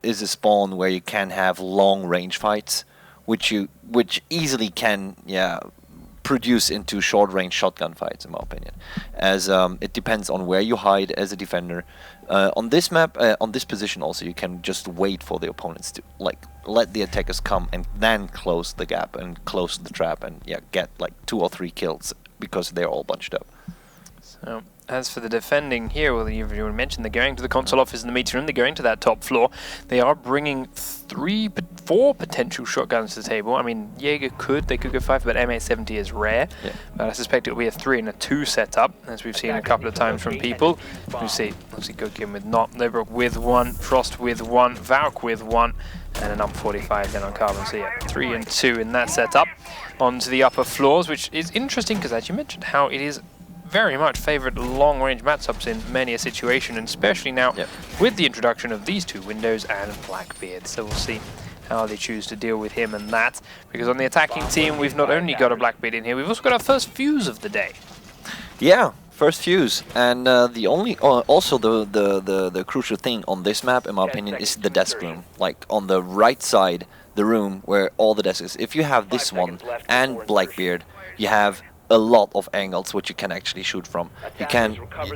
is a spawn where you can have long range fights, which easily can produce into short range shotgun fights, in my opinion, as it depends on where you hide as a defender. On this map, on this position also, you can just wait for the opponents to let the attackers come and then close the gap and close the trap and get like 2 or 3 kills because they're all bunched up. So as for the defending here, well, you already mentioned they're going to the console office in the meeting room. They're going to that top floor. They are bringing 4 potential shotguns to the table. I mean, Jaeger they could go 5, but M870 is rare. Yeah. But I suspect it'll be a 3 and a 2 setup, as we've seen a couple of times from people. We see, obviously, Godkin with not, Lobrock with 1, Frost with 1, Valk with 1, and an UMP45 then on Carbon. So yeah, 3 and 2 in that setup. Onto the upper floors, which is interesting because, as you mentioned, how it is very much favoured long-range matchups in many a situation, and especially now with the introduction of these 2 windows and Blackbeard. So we'll see how they choose to deal with him and that, because on the attacking team we've not only got a Blackbeard in here, we've also got our first fuse of the day. Yeah, first fuse, and also the crucial thing on this map, in my opinion, is the desk room. Like on the right side, the room where all the desks is. If you have this one and Blackbeard, you have a lot of angles which you can actually shoot from.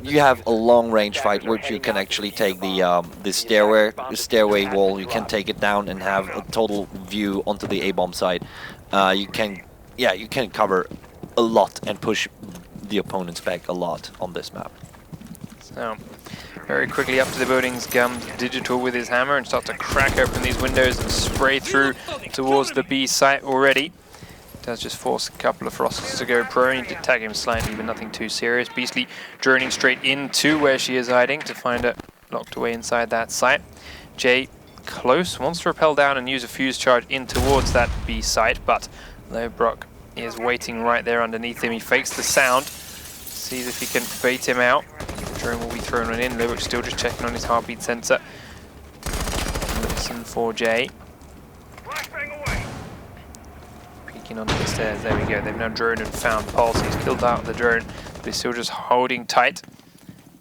You have a long range fight which you can actually take the stairway wall. You can take it down and have a total view onto the A-bomb side. You can cover a lot and push the opponents back a lot on this map. So very quickly up to the buildings comes Digital with his hammer and starts to crack open these windows and spray through towards the B site already. Does just force a couple of Frosts to go prone. He did tag him slightly, but nothing too serious. Beastly droning straight into where she is hiding to find her locked away inside that site. Jay close, wants to rappel down and use a fuse charge in towards that B site, but Lobrock is waiting right there underneath him. He fakes the sound, sees if he can bait him out. Drone will be thrown in. Lobrock still just checking on his heartbeat sensor. Listen for Jay. Onto the stairs, there we go. They've now droned and found Pulse. He's killed out the drone, but he's still just holding tight.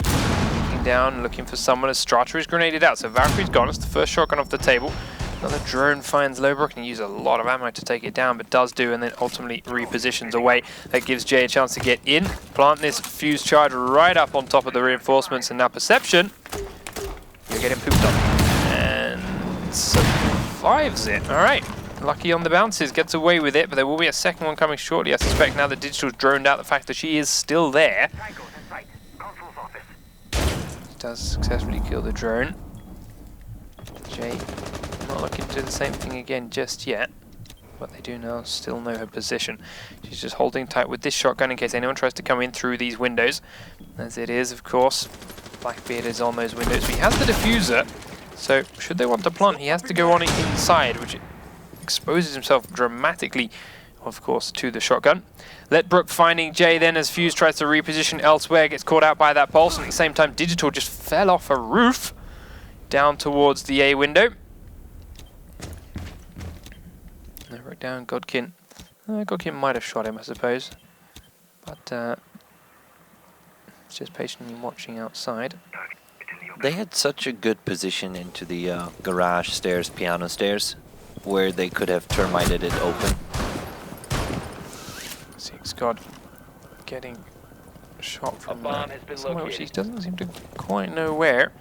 Looking down, looking for someone as Strata is grenaded out. So Valkyrie's gone. It's the first shotgun off the table. Another drone finds Lobrock and he uses a lot of ammo to take it down, but does do, and then ultimately repositions away. That gives Jay a chance to get in, plant this fuse charge right up on top of the reinforcements, and now Perception, you're getting pooped on. And survives it. All right. Lucky on the bounces, gets away with it, but there will be a second one coming shortly, I suspect, now that Digital's droned out the fact that she is still there. Does successfully kill the drone. Jay not looking to do the same thing again just yet, but they do now still know her position. She's just holding tight with this shotgun in case anyone tries to come in through these windows. As it is, of course, Blackbeard is on those windows, but he has the diffuser, so should they want to plant, he has to go on it inside, which exposes himself dramatically, of course, to the shotgun. Letbrook finding Jay then as Fuse tries to reposition elsewhere, gets caught out by that pulse, and at the same time Digital just fell off a roof down towards the A window. Letbrook down, Godkin. Godkin might have shot him, I suppose, but just patiently watching outside. They had such a good position into the garage stairs, piano stairs, where they could have termited it open. Scott getting shot from somewhere which he doesn't seem to quite know where.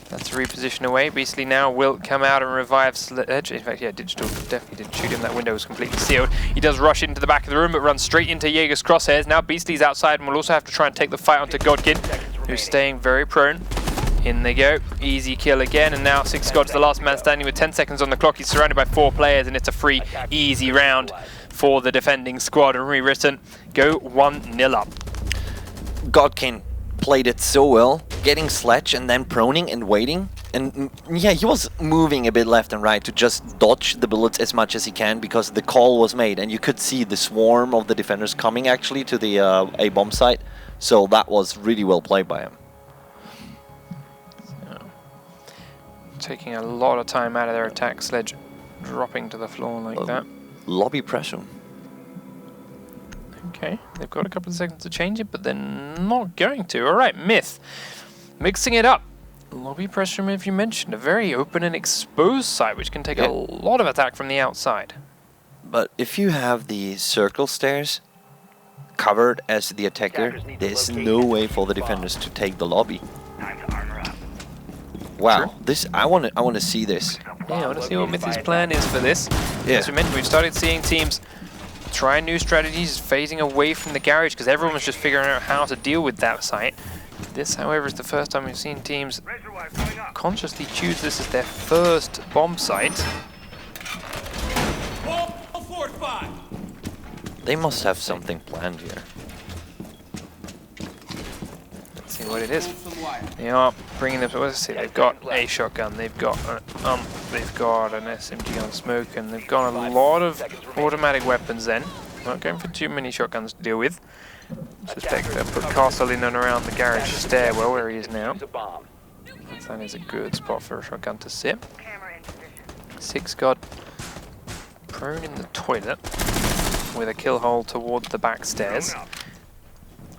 That's a reposition away. Beastly now will come out and revive Sledge. In fact, yeah, Digital definitely didn't shoot him. That window was completely sealed. He does rush into the back of the room, but runs straight into Jaeger's crosshairs. Now Beastly's outside and will also have to try and take the fight onto Godkin, who's staying very prone. In they go, easy kill again, and now 6 Scott's the last man standing with 10 seconds on the clock. He's surrounded by 4 players, and it's a free, easy round for the defending squad. And ReWritten go 1-0 up. Godkin played it so well, getting Sledge and then proning and waiting. And yeah, he was moving a bit left and right to just dodge the bullets as much as he can, because the call was made, and you could see the swarm of the defenders coming actually to the A-bomb site. So that was really well played by him. Taking a lot of time out of their attack, Sledge dropping to the floor like that. Lobby pressure. Okay, they've got a couple of seconds to change it, but they're not going to. All right, Myth, mixing it up Lobby pressure, if you mentioned, a very open and exposed site, which can take a lot of attack from the outside. But if you have the circle stairs covered as the attacker, there's no way for the defenders to take the lobby. Wow, this I want to see this. Yeah, I want to see what Mythy's plan is for this. Yeah. As we mentioned, we've started seeing teams try new strategies, phasing away from the garage because everyone was just figuring out how to deal with that site. This, however, is the first time we've seen teams consciously choose this as their first bomb site. They must have something planned here. Let's see what it is. They are bringing them. Let's see. They've got a shotgun. They've got they've got an SMG on smoke, and they've got a lot of automatic weapons. Then not going for too many shotguns to deal with. Suspect they'll put Castle in and around the garage stairwell where he is now. That is a good spot for a shotgun to sit. Six got prone in the toilet with a kill hole towards the back stairs,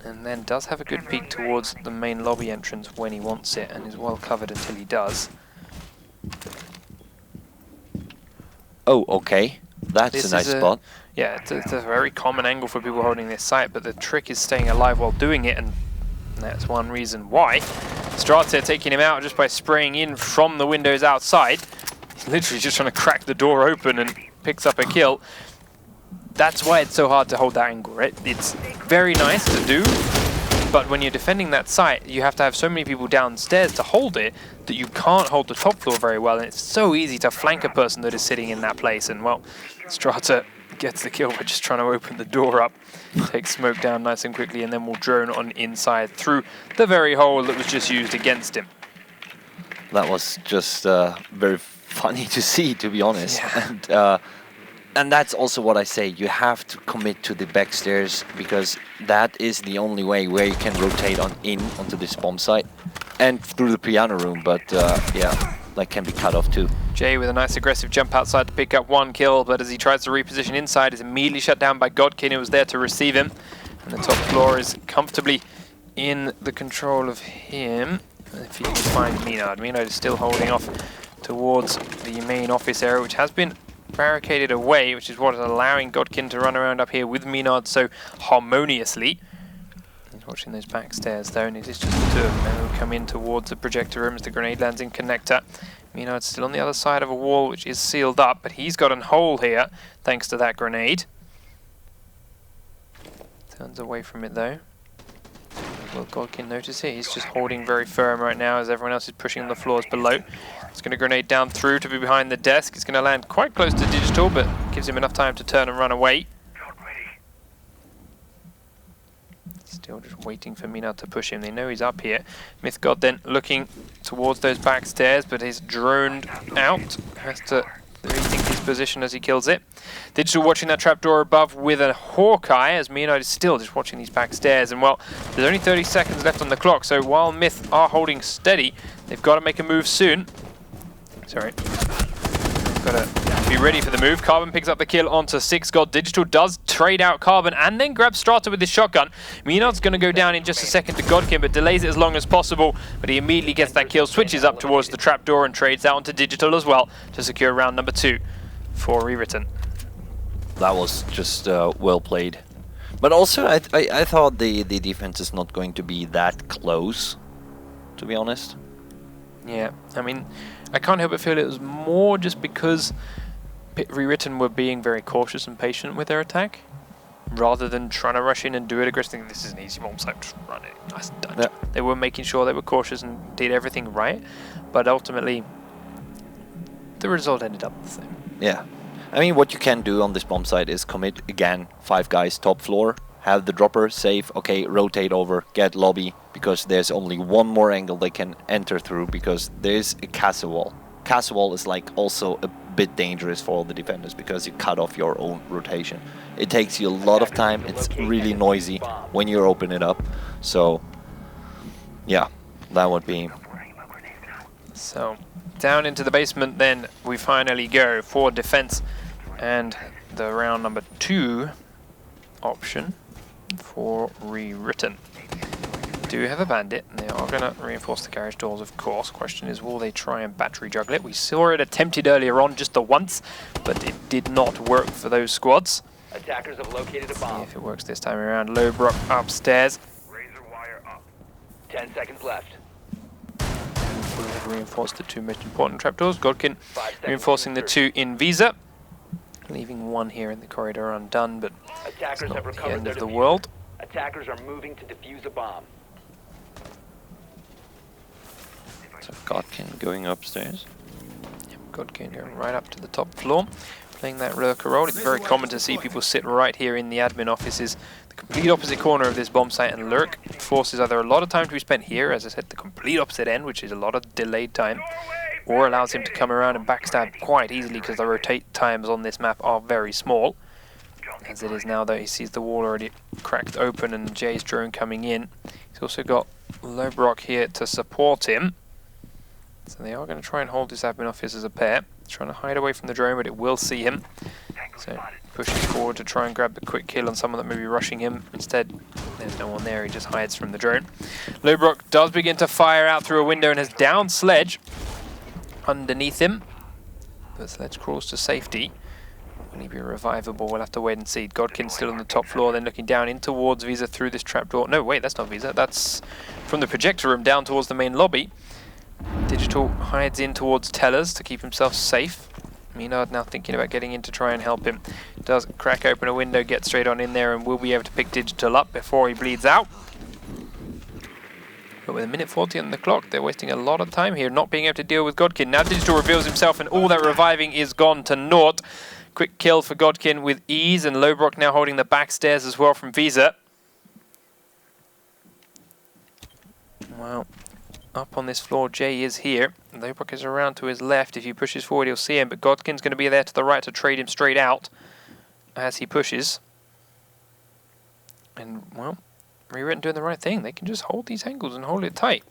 and then does have a good peek towards the main lobby entrance when he wants it, and is well covered until he does. Oh, okay. That's This a nice is spot. Yeah, it's a very common angle for people holding this site, but the trick is staying alive while doing it, and that's one reason why. Strata taking him out just by spraying in from the windows outside. He's literally just trying to crack the door open and picks up a kill. That's why it's so hard to hold that angle, right? It's very nice to do, but when you're defending that site, you have to have so many people downstairs to hold it that you can't hold the top floor very well, and it's so easy to flank a person that is sitting in that place. And well, Strata gets the kill by just trying to open the door up, takes smoke down nice and quickly, and then will drone on inside through the very hole that was just used against him. That was just very funny to see, to be honest. Yeah. And that's also what I say. You have to commit to the back stairs, because that is the only way where you can rotate onto this bomb site and through the piano room. But yeah, that can be cut off too. Jay with a nice aggressive jump outside to pick up one kill, but as he tries to reposition inside, is immediately shut down by Godkin, who was there to receive him. And the top floor is comfortably in the control of him. If he can find Minard. Minard is still holding off towards the main office area, which has been barricaded away, which is what is allowing Godkin to run around up here with Minard so harmoniously. He's watching those back stairs though, and it is just the two of them who come in towards the projector room as the grenade lands in connector. Minard's still on the other side of a wall which is sealed up, but he's got a hole here thanks to that grenade. Turns away from it though. Will Godkin notice it? He's just holding very firm right now as everyone else is pushing on the floors below. It's going to grenade down through to be behind the desk. It's going to land quite close to Digital, but gives him enough time to turn and run away. Still just waiting for Minard to push him. They know he's up here. Mythgod then looking towards those back stairs, but he's droned out. Has to rethink his position as he kills it. Digital watching that trapdoor above with a Hawkeye, as Minard is still just watching these back stairs. And well, there's only 30 seconds left on the clock, so while Myth are holding steady, they've got to make a move soon. Sorry. Got to be ready for the move. Carbon picks up the kill onto Six God. Digital does trade out Carbon and then grabs Strata with his shotgun. Minard's going to go down in just a second to Godkin, but delays it as long as possible. But he immediately gets that kill, switches up towards the trapdoor and trades out onto Digital as well to secure round number 2 for ReWritten. That was just well played. But also, I thought the defense is not going to be that close, to be honest. Yeah, I mean, I can't help but feel it was more just because ReWritten were being very cautious and patient with their attack, rather than trying to rush in and do it aggressively. This is an easy bomb site, just run it, nice and done. Yeah. They were making sure they were cautious and did everything right, but ultimately, the result ended up the same. Yeah. I mean, what you can do on this bomb site is commit again, 5 guys top floor, have the dropper safe, okay, rotate over, get lobby, because there's only one more angle they can enter through, because there's a castle wall. Castle wall is like also a bit dangerous for all the defenders, because you cut off your own rotation. It takes you a lot of time, it's really noisy when you open it up, so yeah, that would be... So, down into the basement then we finally go for defense, and the round number 2 option for ReWritten. do have a bandit, and they are going to reinforce the garage doors, of course. Question is, will they try and battery juggle it? We saw it attempted earlier on just the once, but it did not work for those squads. Attackers have located a bomb. See if it works this time around. Lobrock upstairs. Razor wire up. 10 seconds left. We'll have reinforced the two most important trapdoors. Godkin 5 seconds reinforcing the to two in Visa. Leaving one here in the corridor undone, but Attackers it's have not the recovered end their of the diffuser. world. Attackers are moving to defuse a bomb. So Godkin going upstairs. Godkin going right up to the top floor, playing that lurker role. It's very common to see people sit right here in the admin offices, the complete opposite corner of this bomb site, and lurk. It forces either a lot of time to be spent here, as I said, the complete opposite end, which is a lot of delayed time, or allows him to come around and backstab quite easily because the rotate times on this map are very small. As it is now, though, he sees the wall already cracked open and Jay's drone coming in. He's also got Lobrock here to support him. So they are going to try and hold this admin office as a pair. Trying to hide away from the drone, but it will see him. So pushes forward to try and grab the quick kill on someone that may be rushing him. Instead, there's no one there, he just hides from the drone. Lobrock does begin to fire out through a window and has downed Sledge underneath him. But Sledge crawls to safety. Will he be revivable? We'll have to wait and see. Godkin's still on the top floor, then looking down in towards Visa through this trapdoor. No, wait, that's not Visa. That's from the projector room down towards the main lobby. Digital hides in towards Tellers to keep himself safe. Minard now thinking about getting in to try and help him. Does crack open a window, get straight on in there, and will be able to pick Digital up before he bleeds out. But with a minute 40 on the clock, they're wasting a lot of time here, not being able to deal with Godkin. Now Digital reveals himself, and all that reviving is gone to naught. Quick kill for Godkin with ease, and Lobrock now holding the back stairs as well from Visa. Well, up on this floor, Jay is here. Lobrock is around to his left. If he pushes forward, he'll see him, but Godkin's going to be there to the right to trade him straight out as he pushes. And, well, ReWritten doing the right thing. They can just hold these angles and hold it tight.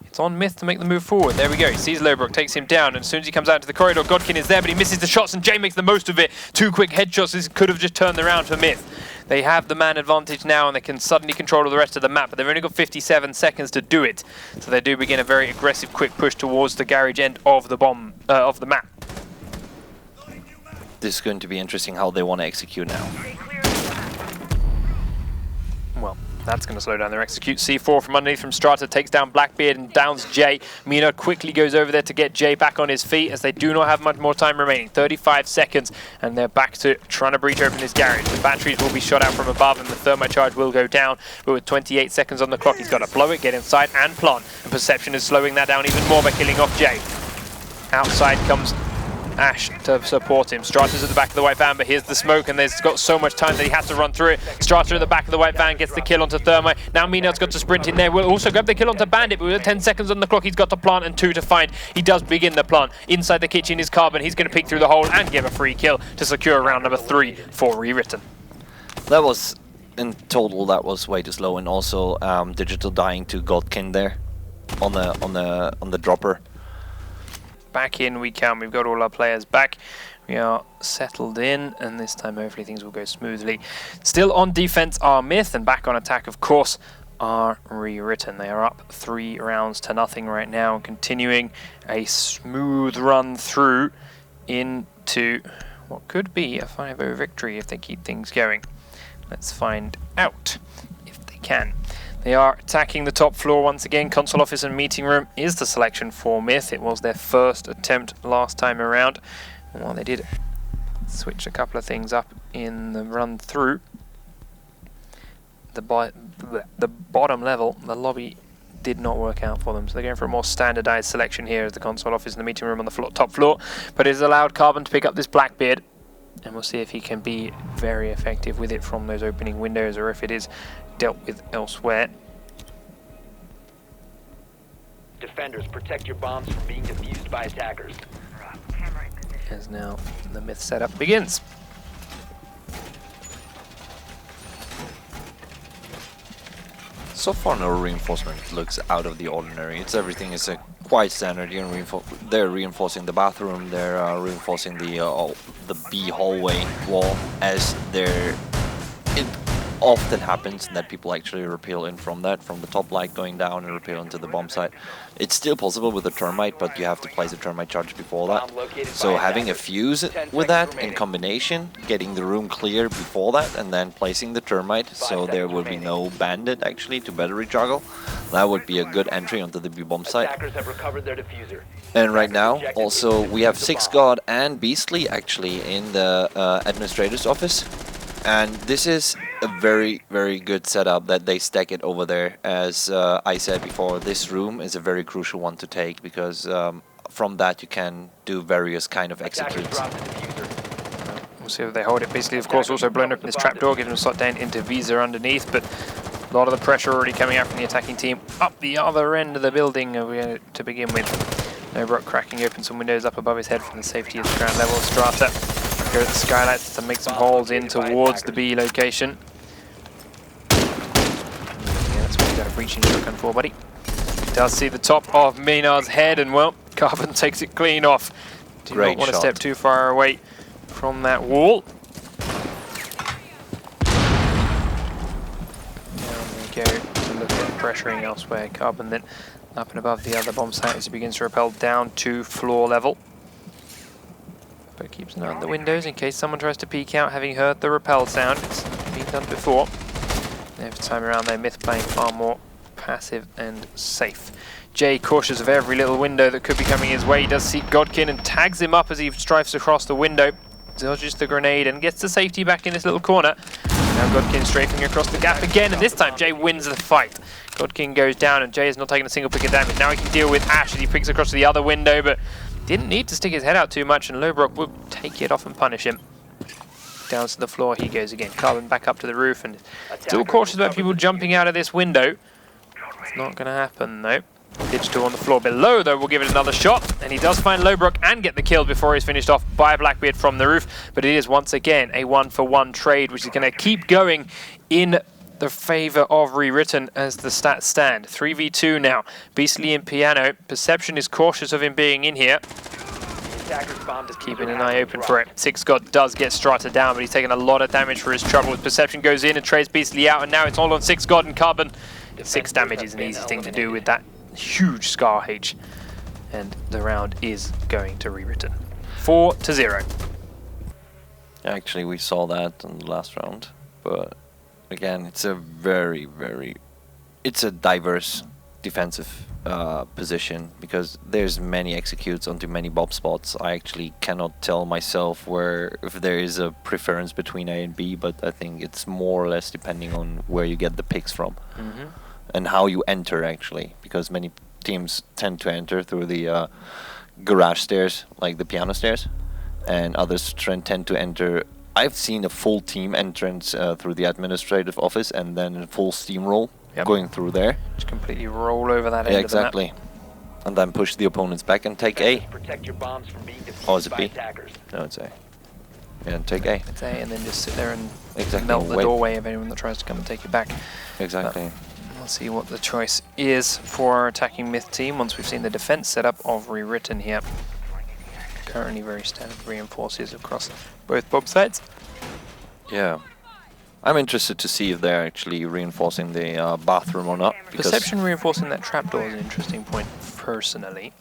It's on Myth to make the move forward. There we go. He sees Lobrock, takes him down, and as soon as he comes out into the corridor, Godkin is there, but he misses the shots, and Jay makes the most of it. Two quick headshots. This could have just turned around for Myth. They have the man advantage now, and they can suddenly control the rest of the map, but they've only got 57 seconds to do it. So they do begin a very aggressive, quick push towards the garage end of the of the map. This is going to be interesting how they want to execute now. Well, that's going to slow down their execute. C4 from underneath from Strata takes down Blackbeard and downs Jay. Mina quickly goes over there to get Jay back on his feet, as they do not have much more time remaining. 35 seconds, and they're back to trying to breach open this garage. The batteries will be shot out from above, and the thermite charge will go down. But with 28 seconds on the clock, he's got to blow it, get inside, and plant. And Perception is slowing that down even more by killing off Jay. Outside comes Ash to support him. Strata's at the back of the white van, but here's the smoke, and there's got so much time that he has to run through it. Strata at the back of the white van gets the kill onto Thermite. Now Minard's got to sprint in there. We'll also grab the kill onto Bandit, but with 10 seconds on the clock, he's got to plant and 2 to find. He does begin the plant. Inside the kitchen is Carbon. He's going to peek through the hole and give a free kill to secure round number 3 for ReWritten. That was, in total, that was way too slow, and also Digital dying to Godkin there on the dropper. Back in we come. We've got all our players back. We are settled in, and this time hopefully things will go smoothly. Still on defense are Myth, and back on attack, of course, are ReWritten. They are up 3 rounds to nothing right now, continuing a smooth run through into what could be a 5-0 victory if they keep things going. Let's find out if they can. They are attacking the top floor once again. Console office and meeting room is the selection for Myth. It was their first attempt last time around. And while they did switch a couple of things up in the run through, the bottom level, the lobby, did not work out for them. So they're going for a more standardized selection here as the console office and the meeting room on the top floor. But it has allowed Carbon to pick up this Blackbeard. And we'll see if he can be very effective with it from those opening windows, or if it is dealt with elsewhere. Defenders, protect your bombs from being defused by attackers. As now the Myth setup begins. So far, no reinforcement looks out of the ordinary. It's everything is quite standard. They're reinforcing the bathroom. They're reinforcing the B hallway wall, as they're often happens that people actually repel in from that, from the top light going down and repel into the bomb site. It's still possible with a termite, but you have to place a termite charge before that. So having a fuse with that in combination, getting the room clear before that, and then placing the termite so there will be no bandit actually to battery juggle, that would be a good entry onto the B-bomb site. And right now, also, we have Six God and Beastly actually in the administrator's office. And this is a very, very good setup that they stack it over there. As I said before, this room is a very crucial one to take because from that you can do various kind of executes. We'll see if they hold it. Basically, of course, also blown open this trapdoor, getting them shot down into Visa underneath, but a lot of the pressure already coming out from the attacking team up the other end of the building to begin with. Nobrock cracking open some windows up above his head from the safety of the ground level. Strata go at the skylights to make some holes in towards the B location. Yeah, that's what you got a breaching shotgun for, buddy. He does see the top of Maynard's head, and well, Carbon takes it clean off. Do not want to step too far away from that wall. Down we go to look at pressuring elsewhere. Carbon then up and above the other bomb site as he begins to rappel down to floor level. But keeps an eye on the windows in case someone tries to peek out, having heard the rappel sound. It's been done before. Every time around though, Myth playing far more passive and safe. Jay cautious of every little window that could be coming his way. He does see Godkin and tags him up as he strives across the window. Dodges the grenade and gets the safety back in this little corner. Now Godkin strafing across the gap again, and this time Jay wins the fight. Godkin goes down and Jay is not taking a single pick of damage. Now he can deal with Ash as he picks across the other window, but didn't need to stick his head out too much, and Lowbrock will take it off and punish him. Down to the floor he goes again. Carbon back up to the roof and still cautious about people jumping out of this window. It's not going to happen though. Digital on the floor below though will give it another shot, and he does find Lowbrock and get the kill before he's finished off by Blackbeard from the roof. But it is once again a 1-for-1 trade, which is going to keep going in the favor of ReWritten as the stats stand. 3v2 now. Beastly and Piano. Perception is cautious of him being in here. Keeping an eye open for it. Six God does get Strata down, but he's taking a lot of damage for his trouble. As Perception goes in and trades Beastly out, and now it's all on Six God and Carbon. 6 damage is an easy thing to do with that huge Scar H. And the round is going to ReWritten. 4-0. Actually, we saw that in the last round, but again, it's a it's a diverse defensive position because there's many executes onto many bomb spots. I actually cannot tell myself if there is a preference between A and B, but I think it's more or less depending on where you get the picks from and how you enter actually, because many teams tend to enter through the garage stairs, like the piano stairs, and others tend to enter. I've seen a full team entrance through the administrative office and then a full steamroll going through there. Just completely roll over that end exactly. of the map. And then push the opponents back and take A. Protect your bombs from being defused Or is it by B? attackers. No, it's A. Yeah, take A. It's A, and then just sit there and Exactly. melt the doorway of anyone that tries to come and take it back. Exactly. We'll see what the choice is for our attacking Myth team once we've seen the defense setup of ReWritten here. Currently very standard reinforces across both bomb sites. Yeah. I'm interested to see if they're actually reinforcing the bathroom or not. Perception reinforcing that trapdoor is an interesting point, personally.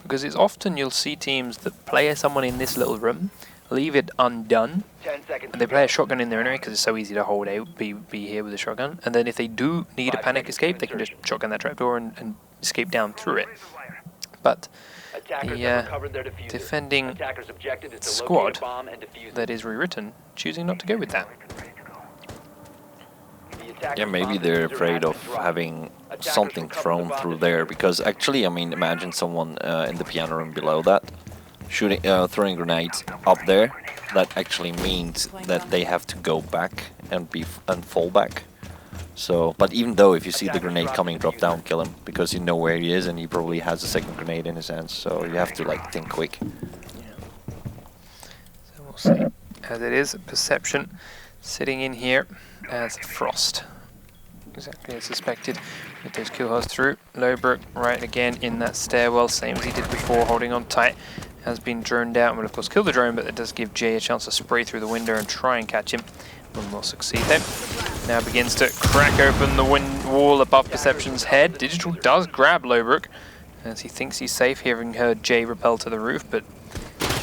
Because it's often you'll see teams that play someone in this little room, leave it undone, 10 seconds. and they play a shotgun in there anyway because it's so easy to hold out, be here with a shotgun. And then if they do need a panic escape, they can just shotgun that trapdoor and escape down through it. But the defending squad that is ReWritten choosing not to go with that. Yeah, maybe they're afraid of having something thrown through there, because actually, I mean, imagine someone in the piano room below that shooting, throwing grenades up there. That actually means that they have to go back and fall back. So, but even though if you see the grenade coming, drop down, kill him, because you know where he is and he probably has a second grenade in his hands. So you have to like think quick. Yeah. So we'll see. As it is, Perception sitting in here as Frost. Exactly as suspected, with those kill holes through. Lowbrook right again in that stairwell, same as he did before, holding on tight. Has been droned out and will of course kill the drone, but it does give Jay a chance to spray through the window and try and catch him. Will not succeed then. Now begins to crack open the wall above Perception's head. Digital does grab Lowbrook as he thinks he's safe, having heard Jay rappel to the roof, but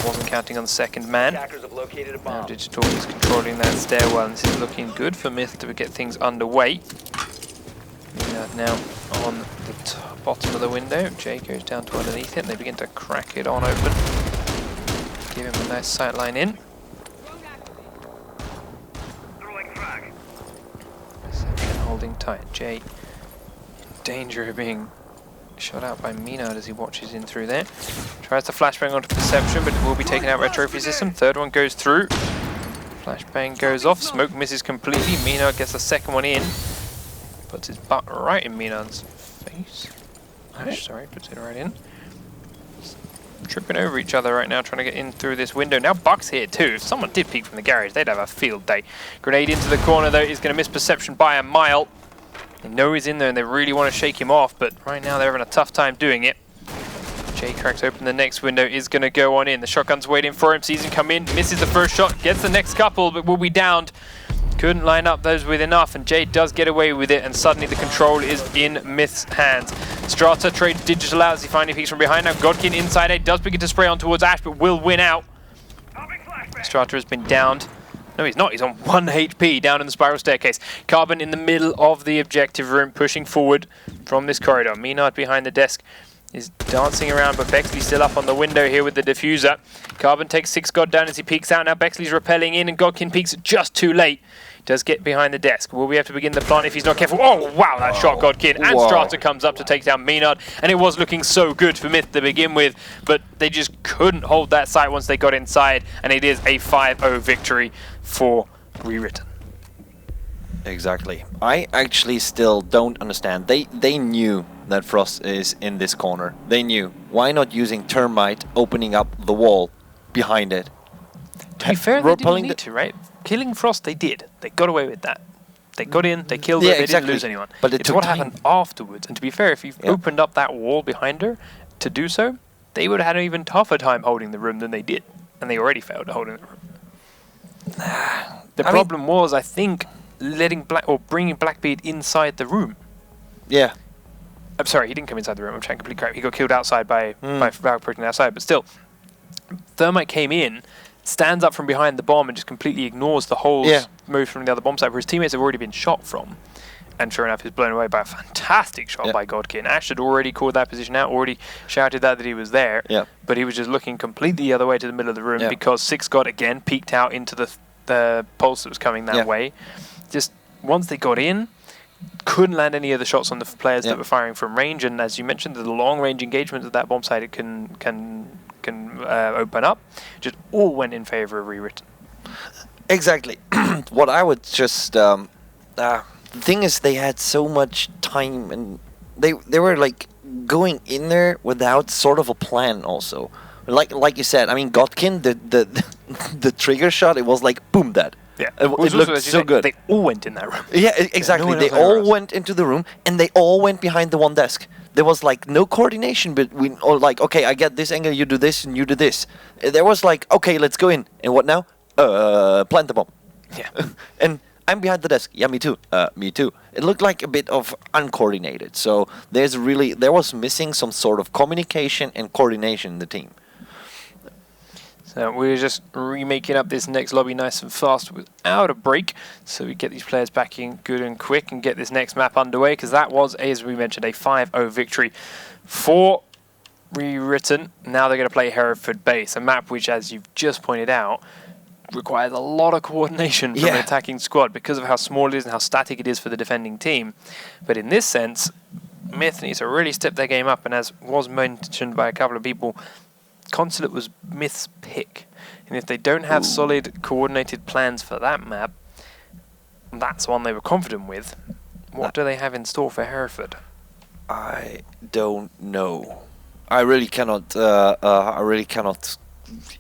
wasn't counting on the second man. Attackers have located a Now bomb. Digital is controlling that stairwell, and this is looking good for Myth to get things underway. Now on the bottom of the window, Jay goes down to underneath it, and they begin to crack it on open. Give him a nice sight line in. Perception holding tight. Jay in danger of being shot out by Menard as he watches in through there. Tries to flashbang onto Perception, but it will be taken out by Trophy System. Third one goes through. Flashbang goes off. Smoke misses completely. Menard gets the second one in. Puts his butt right in Menard's face. Ash, sorry, puts it right in. Tripping over each other right now, trying to get in through this window. Now Buck's here too. If someone did peek from the garage, they'd have a field day. Grenade into the corner though is going to miss Perception by a mile. They know he's in there and they really want to shake him off, but right now they're having a tough time doing it. Jay cracks open the next window, is going to go on in. The shotgun's waiting for him, sees him come in, misses the first shot, gets the next couple, but will be downed. Couldn't line up those with enough, and Jay does get away with it, and suddenly the control is in Myth's hands. Strata trades Digital out as he finally peeks from behind. Now Godkin inside A does begin to spray on towards Ash, but will win out. Strata has been downed. No, he's not. He's on 1 HP down in the spiral staircase. Carbon in the middle of the objective room, pushing forward from this corridor. Menard behind the desk is dancing around, but Bexley's still up on the window here with the diffuser. Carbon takes 6 God down as he peeks out. Now Bexley's rappelling in, and Godkin peeks just too late. Does get behind the desk. Will we have to begin the plant if he's not careful? Oh, wow, that shot Godkin. And Wow. Strata comes up to take down Menard, and it was looking so good for Myth to begin with, but they just couldn't hold that sight once they got inside, and it is a 5-0 victory for ReWritten. Exactly. I actually still don't understand. They knew that Frost is in this corner. They knew. Why not using Termite, opening up the wall behind it? To be fair, they didn't Repelling need the- to, right? Killing Frost, they did. They got away with that. They got in, they killed Yeah, her, they exactly. didn't lose anyone. But it it's took what time. happened afterwards. And to be fair, if you've Yeah. opened up that wall behind her to do so, they would have had an even tougher time holding the room than they did. And they already failed at holding the room. The I mean- problem was, I think, bringing Blackbeard inside the room. Yeah. I'm sorry, he didn't come inside the room. I'm trying complete crap. He got killed outside by Valkyrie outside, but still, Thermite came in, stands up from behind the bomb, and just completely ignores the holes moved from the other bomb site where his teammates have already been shot from. And sure enough, he's blown away by a fantastic shot by Godkin. Ash had already called that position out, already shouted that he was there, but he was just looking completely the other way to the middle of the room because 6 God again peeked out into the pulse that was coming that way. Just once they got in, couldn't land any of the shots on the players that were firing from range, and as you mentioned, the long range engagement that bomb site it can open up, just all went in favor of ReWritten. Exactly. What I would just the thing is, they had so much time, and they were like going in there without sort of a plan. Also, like you said, I mean, Godkin, the trigger shot, it was like boom, dead. Yeah, it looked so good. They all went in that room. Yeah, exactly. No They one else all went into the room, and they all went behind the one desk. There was like no coordination between, or like, okay, I get this angle, you do this, and you do this. There was like, okay, let's go in. And what now? Plant the bomb. Yeah. And I'm behind the desk. Yeah, me too. Me too. It looked like a bit of uncoordinated. So there was missing some sort of communication and coordination in the team. So we're just remaking up this next lobby nice and fast without a break, so we get these players back in good and quick and get this next map underway, because that was, as we mentioned, a 5-0 victory for ReWritten. Now they're going to play Hereford Base, a map which, as you've just pointed out, requires a lot of coordination from an attacking squad because of how small it is and how static it is for the defending team. But in this sense, Myth needs to really step their game up, and as was mentioned by a couple of people, Consulate was Myth's pick, and if they don't have solid coordinated plans for that map, that's one they were confident with. What do they have in store for Hereford? I don't know. I really cannot. I really cannot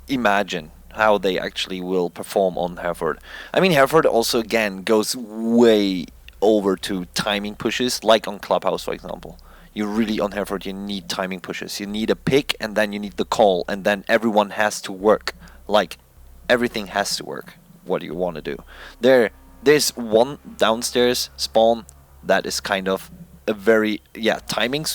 imagine how they actually will perform on Hereford. I mean, Hereford also again goes way over to timing pushes, like on Clubhouse, for example. You really, on Hereford, you need timing pushes. You need a pick, and then you need the call, and then everyone has to work. Like, everything has to work. what you want to do. There's one downstairs spawn that is kind of a very timing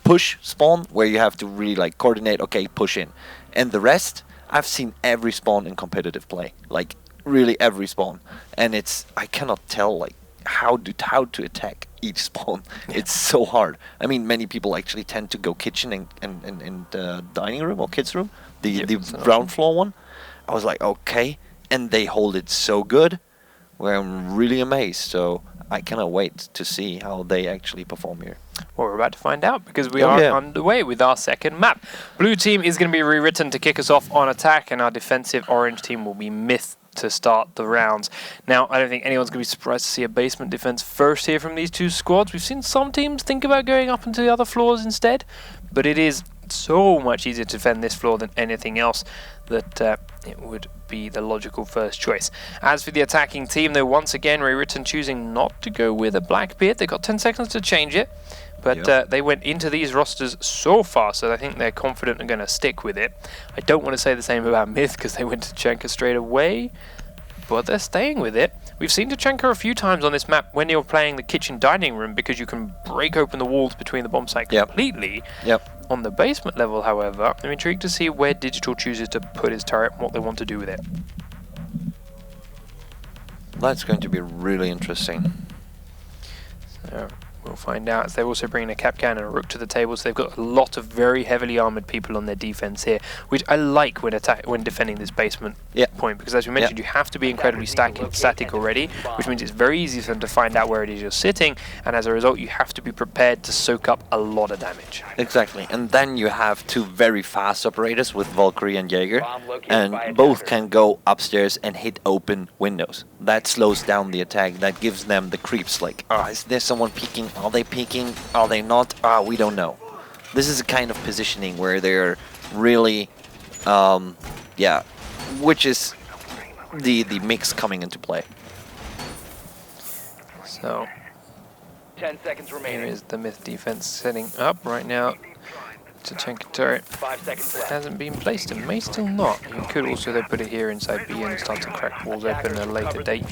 push spawn where you have to really like coordinate. Okay, push in, and the rest I've seen every spawn in competitive play, like really every spawn, and I cannot tell like how to attack each spawn. It's so hard. I mean, many people actually tend to go kitchen and dining room or kids room, the ground floor one. I was like, okay, and they hold it so good, where I'm really amazed. So I cannot wait to see how they actually perform here. Well, we're about to find out because we are underway with our second map. Blue team is going to be rewritten to kick us off on attack, and our defensive orange team will be Myth to start the rounds. Now, I don't think anyone's going to be surprised to see a basement defense first here from these two squads. We've seen some teams think about going up into the other floors instead, but it is so much easier to defend this floor than anything else that it would be the logical first choice. As for the attacking team, though, once again, ReWritten choosing not to go with a Blackbeard. They got 10 seconds to change it, but they went into these rosters so far, so I think they're confident and going to stick with it. I don't want to say the same about Myth because they went to Tachenka straight away, but they're staying with it. We've seen Tachenka a few times on this map when you're playing the kitchen dining room because you can break open the walls between the bomb site completely. On the basement level, however, I'm intrigued to see where Digital chooses to put his turret and what they want to do with it. That's going to be really interesting. So we'll find out, as they're also bringing a Capcan and a Rook to the table, so they've got a lot of very heavily armoured people on their defense here, which I like when defending this basement point, because as we mentioned, you have to be incredibly static already, which means it's very easy for them to find out where it is you're sitting, and as a result, you have to be prepared to soak up a lot of damage. Exactly, and then you have two very fast operators with Valkyrie and Jaeger, and both can go upstairs and hit open windows. That slows down the attack, that gives them the creeps, like, is there someone peeking? Are they peeking? Are they not? We don't know. This is a kind of positioning where they're really, which is the mix coming into play. So, 10 seconds remaining. here is the Myth defense setting up right now. Tachenka turret 5 seconds left. hasn't been placed and may still not. You could also though put it here inside B and start to crack walls open at a later date.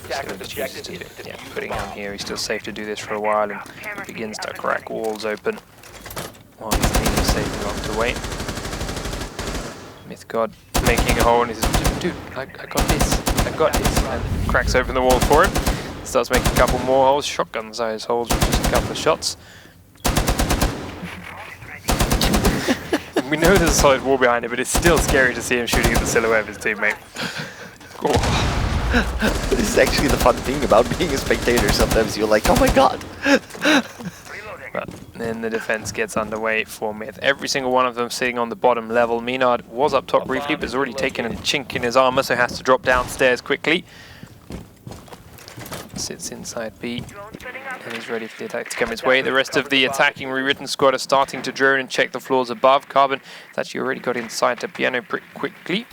Chooses to do it. Putting him here, he's still safe to do this for a while and begins to crack walls open while his team is safe enough to wait. Myth God making a hole and he says, dude, I got this, and cracks open the wall for him. Starts making a couple more holes, shotgun size holes with just a couple of shots. We know there's a solid wall behind it, but it's still scary to see him shooting at the silhouette of his teammate. This is actually the fun thing about being a spectator. Sometimes you're like, oh my god. But then the defense gets underway for Myth. Every single one of them sitting on the bottom level. Menard was up top briefly, but has already taken a chink in his armor, so has to drop downstairs quickly. Sits inside B and is ready for the attack to come his way. The rest of the attacking ReWritten squad are starting to drone and check the floors above. Carbon has actually already got inside the piano pretty quickly.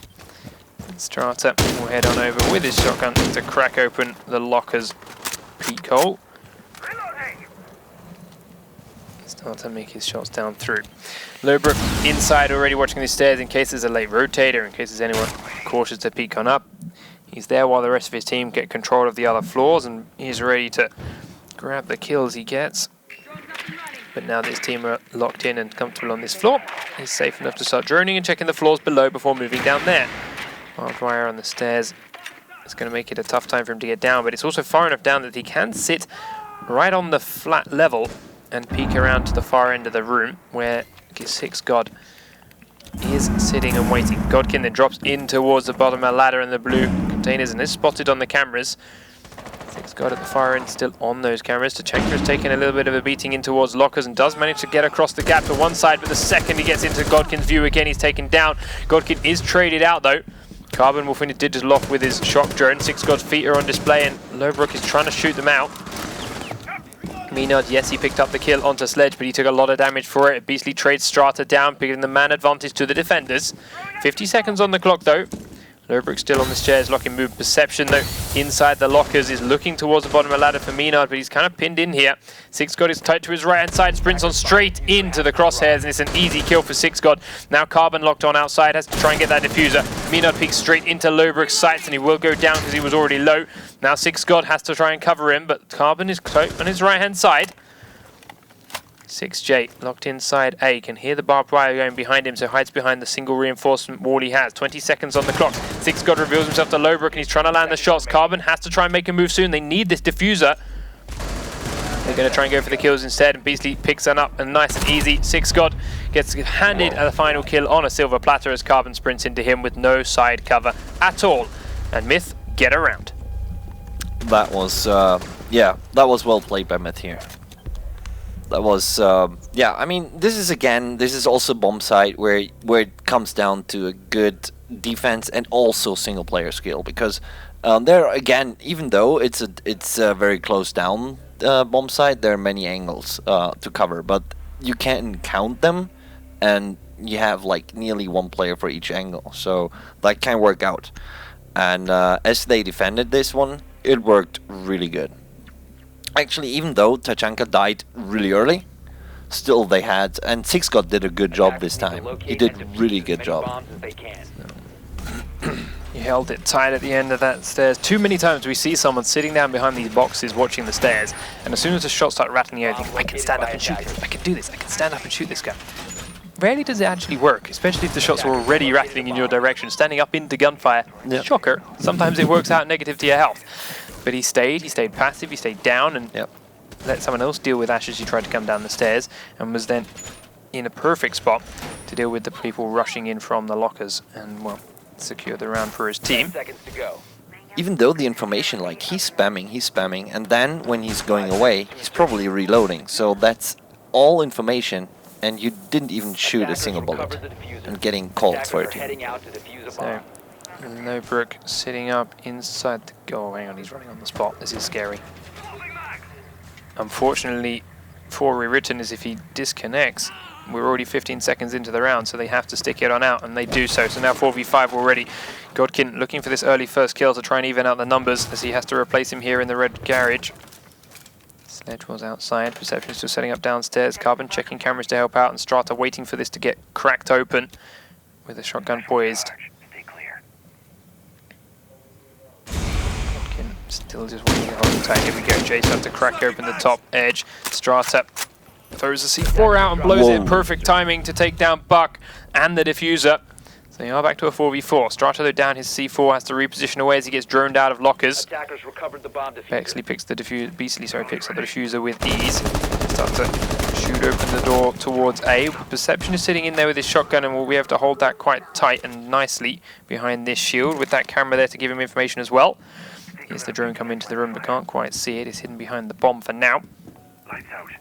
Strata will head on over with his shotgun to crack open the locker's peak hole. Start to make his shots down through. Lowbrook inside already watching the stairs in case there's a late rotator, in case there's anyone cautious to peek on up. He's there while the rest of his team get control of the other floors, and he's ready to grab the kills he gets. But now that his team are locked in and comfortable on this floor, he's safe enough to start droning and checking the floors below before moving down there. Barbed wire on the stairs. It's going to make it a tough time for him to get down, but it's also far enough down that he can sit right on the flat level and peek around to the far end of the room where Six God is sitting and waiting. Godkin then drops in towards the bottom of the ladder in the blue containers and is spotted on the cameras. Six God at the far end still on those cameras. Tachenka has taken a little bit of a beating in towards lockers and does manage to get across the gap to one side, but the second he gets into Godkin's view again, he's taken down. Godkin is traded out though. Carbon will finish digital off with his shock drone. Six God's feet are on display and Lowbrook is trying to shoot them out. Menard, yes, he picked up the kill onto Sledge, but he took a lot of damage for it. Beastly trades Strata down, picking the man advantage to the defenders. 50 seconds on the clock though. Lowbrook still on the stairs, locking move. Perception, though, inside the lockers is looking towards the bottom of the ladder for Menard, but he's kind of pinned in here. Six God is tight to his right-hand side, sprints on straight into the crosshairs, and it's an easy kill for Six God. Now Carbon locked on outside, has to try and get that diffuser. Menard peeks straight into Lowbrook's sights, and he will go down because he was already low. Now Six God has to try and cover him, but Carbon is tight on his right-hand side. 6J locked inside A, can hear the barbed wire going behind him, so hides behind the single reinforcement wall he has. 20 seconds on the clock. Six God reveals himself to Lowbrook, and he's trying to land the shots. Carbon has to try and make a move soon. They need this diffuser. They're going to try and go for the kills instead, and Beastly picks that up, and nice and easy. Six God gets handed the final kill on a silver platter as Carbon sprints into him with no side cover at all. And Myth get around. That was, yeah, that was well played by Myth here. That was, yeah, I mean, this is also bomb site where it comes down to a good defense and also single player skill, because there again, even though it's a very close down bomb site, there are many angles to cover, but you can't count them, and you have like nearly one player for each angle, so that can work out. And as they defended this one, it worked really good. Actually, even though Tachanka died really early, still they had, and Six God did a good job this time. He did a really good job. He held it tight at the end of that stairs. Too many times we see someone sitting down behind these boxes watching the stairs, and as soon as the shots start rattling out, you think, I can stand up and shoot this, I can do this, I can stand up and shoot this guy. Rarely does it actually work, especially if the shots are already rattling in your direction. Standing up into gunfire, shocker, sometimes it works out negative to your health. But he stayed passive, he stayed down and let someone else deal with Ash as he tried to come down the stairs, and was then in a perfect spot to deal with the people rushing in from the lockers and, well, secure the round for his team. 10 seconds to go. Even though the information, like, he's spamming, and then when he's going away, he's probably reloading. So that's all information, and you didn't even shoot a single bullet, and getting called for it. So, Lowbrook sitting up inside the goal. Hang on, he's running on the spot. This is scary. Unfortunately, for ReWritten is if he disconnects, we're already 15 seconds into the round, so they have to stick it on out, and they do so. So now 4v5 already. Godkin looking for this early first kill to try and even out the numbers as he has to replace him here in the red garage. Sledge was outside. Perception is still setting up downstairs. Carbon checking cameras to help out, and Strata waiting for this to get cracked open with a shotgun poised. Still just waiting to hold it tight. Here we go. Jace have to crack open the top edge. Strata throws the C4 out and blows it. Perfect timing to take down Buck and the diffuser. So they are back to a 4v4. Strata, though, down his C4, has to reposition away as he gets droned out of lockers. Attackers recovered the bomb diffuser. Bexley picks the diffuser. Beastly, sorry, picks up the diffuser with ease. Starts to shoot open the door towards A. Perception is sitting in there with his shotgun, and we have to hold that quite tight and nicely behind this shield with that camera there to give him information as well. Here's the drone come into the room, but can't quite see it. It's hidden behind the bomb for now. Lights out.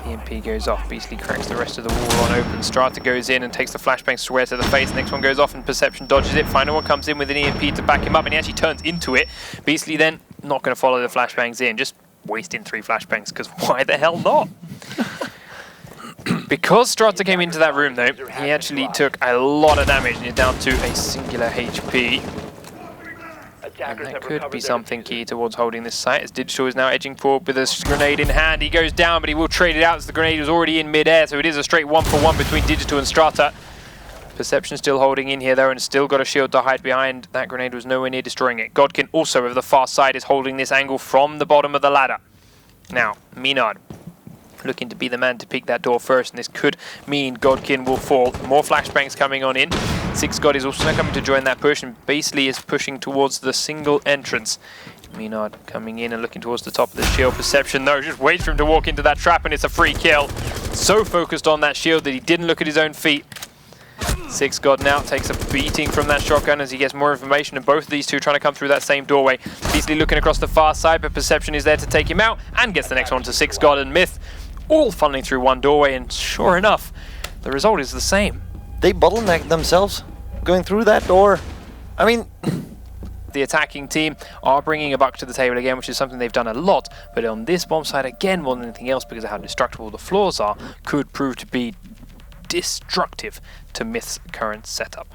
EMP goes off. Beastly cracks the rest of the wall on open. Strata goes in and takes the flashbang square to the face. Next one goes off and Perception dodges it. Final one comes in with an EMP to back him up, and he actually turns into it. Beastly then not going to follow the flashbangs in, just wasting 3 flashbangs, because why the hell not? Because Strata came into that room, though, he actually took a lot of damage, and he's down to a singular HP. And that could be something key towards holding this site, as Digital is now edging forward with a grenade in hand. He goes down, but he will trade it out as the grenade was already in mid-air, so it is a straight 1-for-1 between Digital and Strata. Perception still holding in here, though, and still got a shield to hide behind. That grenade was nowhere near destroying it. Godkin also, over the far side, is holding this angle from the bottom of the ladder. Now, Menard looking to be the man to peek that door first, and this could mean Godkin will fall. More flashbangs coming on in. Six God is also now coming to join that push, and Beastly is pushing towards the single entrance. Menard coming in and looking towards the top of the shield. Perception, though, just waits for him to walk into that trap, and it's a free kill. So focused on that shield that he didn't look at his own feet. Six God now takes a beating from that shotgun as he gets more information, and both of these two trying to come through that same doorway. Beastly looking across the far side, but Perception is there to take him out, and gets the next one to Six God and Myth, all funneling through one doorway, and sure enough, the result is the same. They bottlenecked themselves going through that door. I mean, the attacking team are bringing a buck to the table again, which is something they've done a lot, but on this bomb site again, more than anything else, because of how destructible the floors are, could prove to be destructive to Myth's current setup.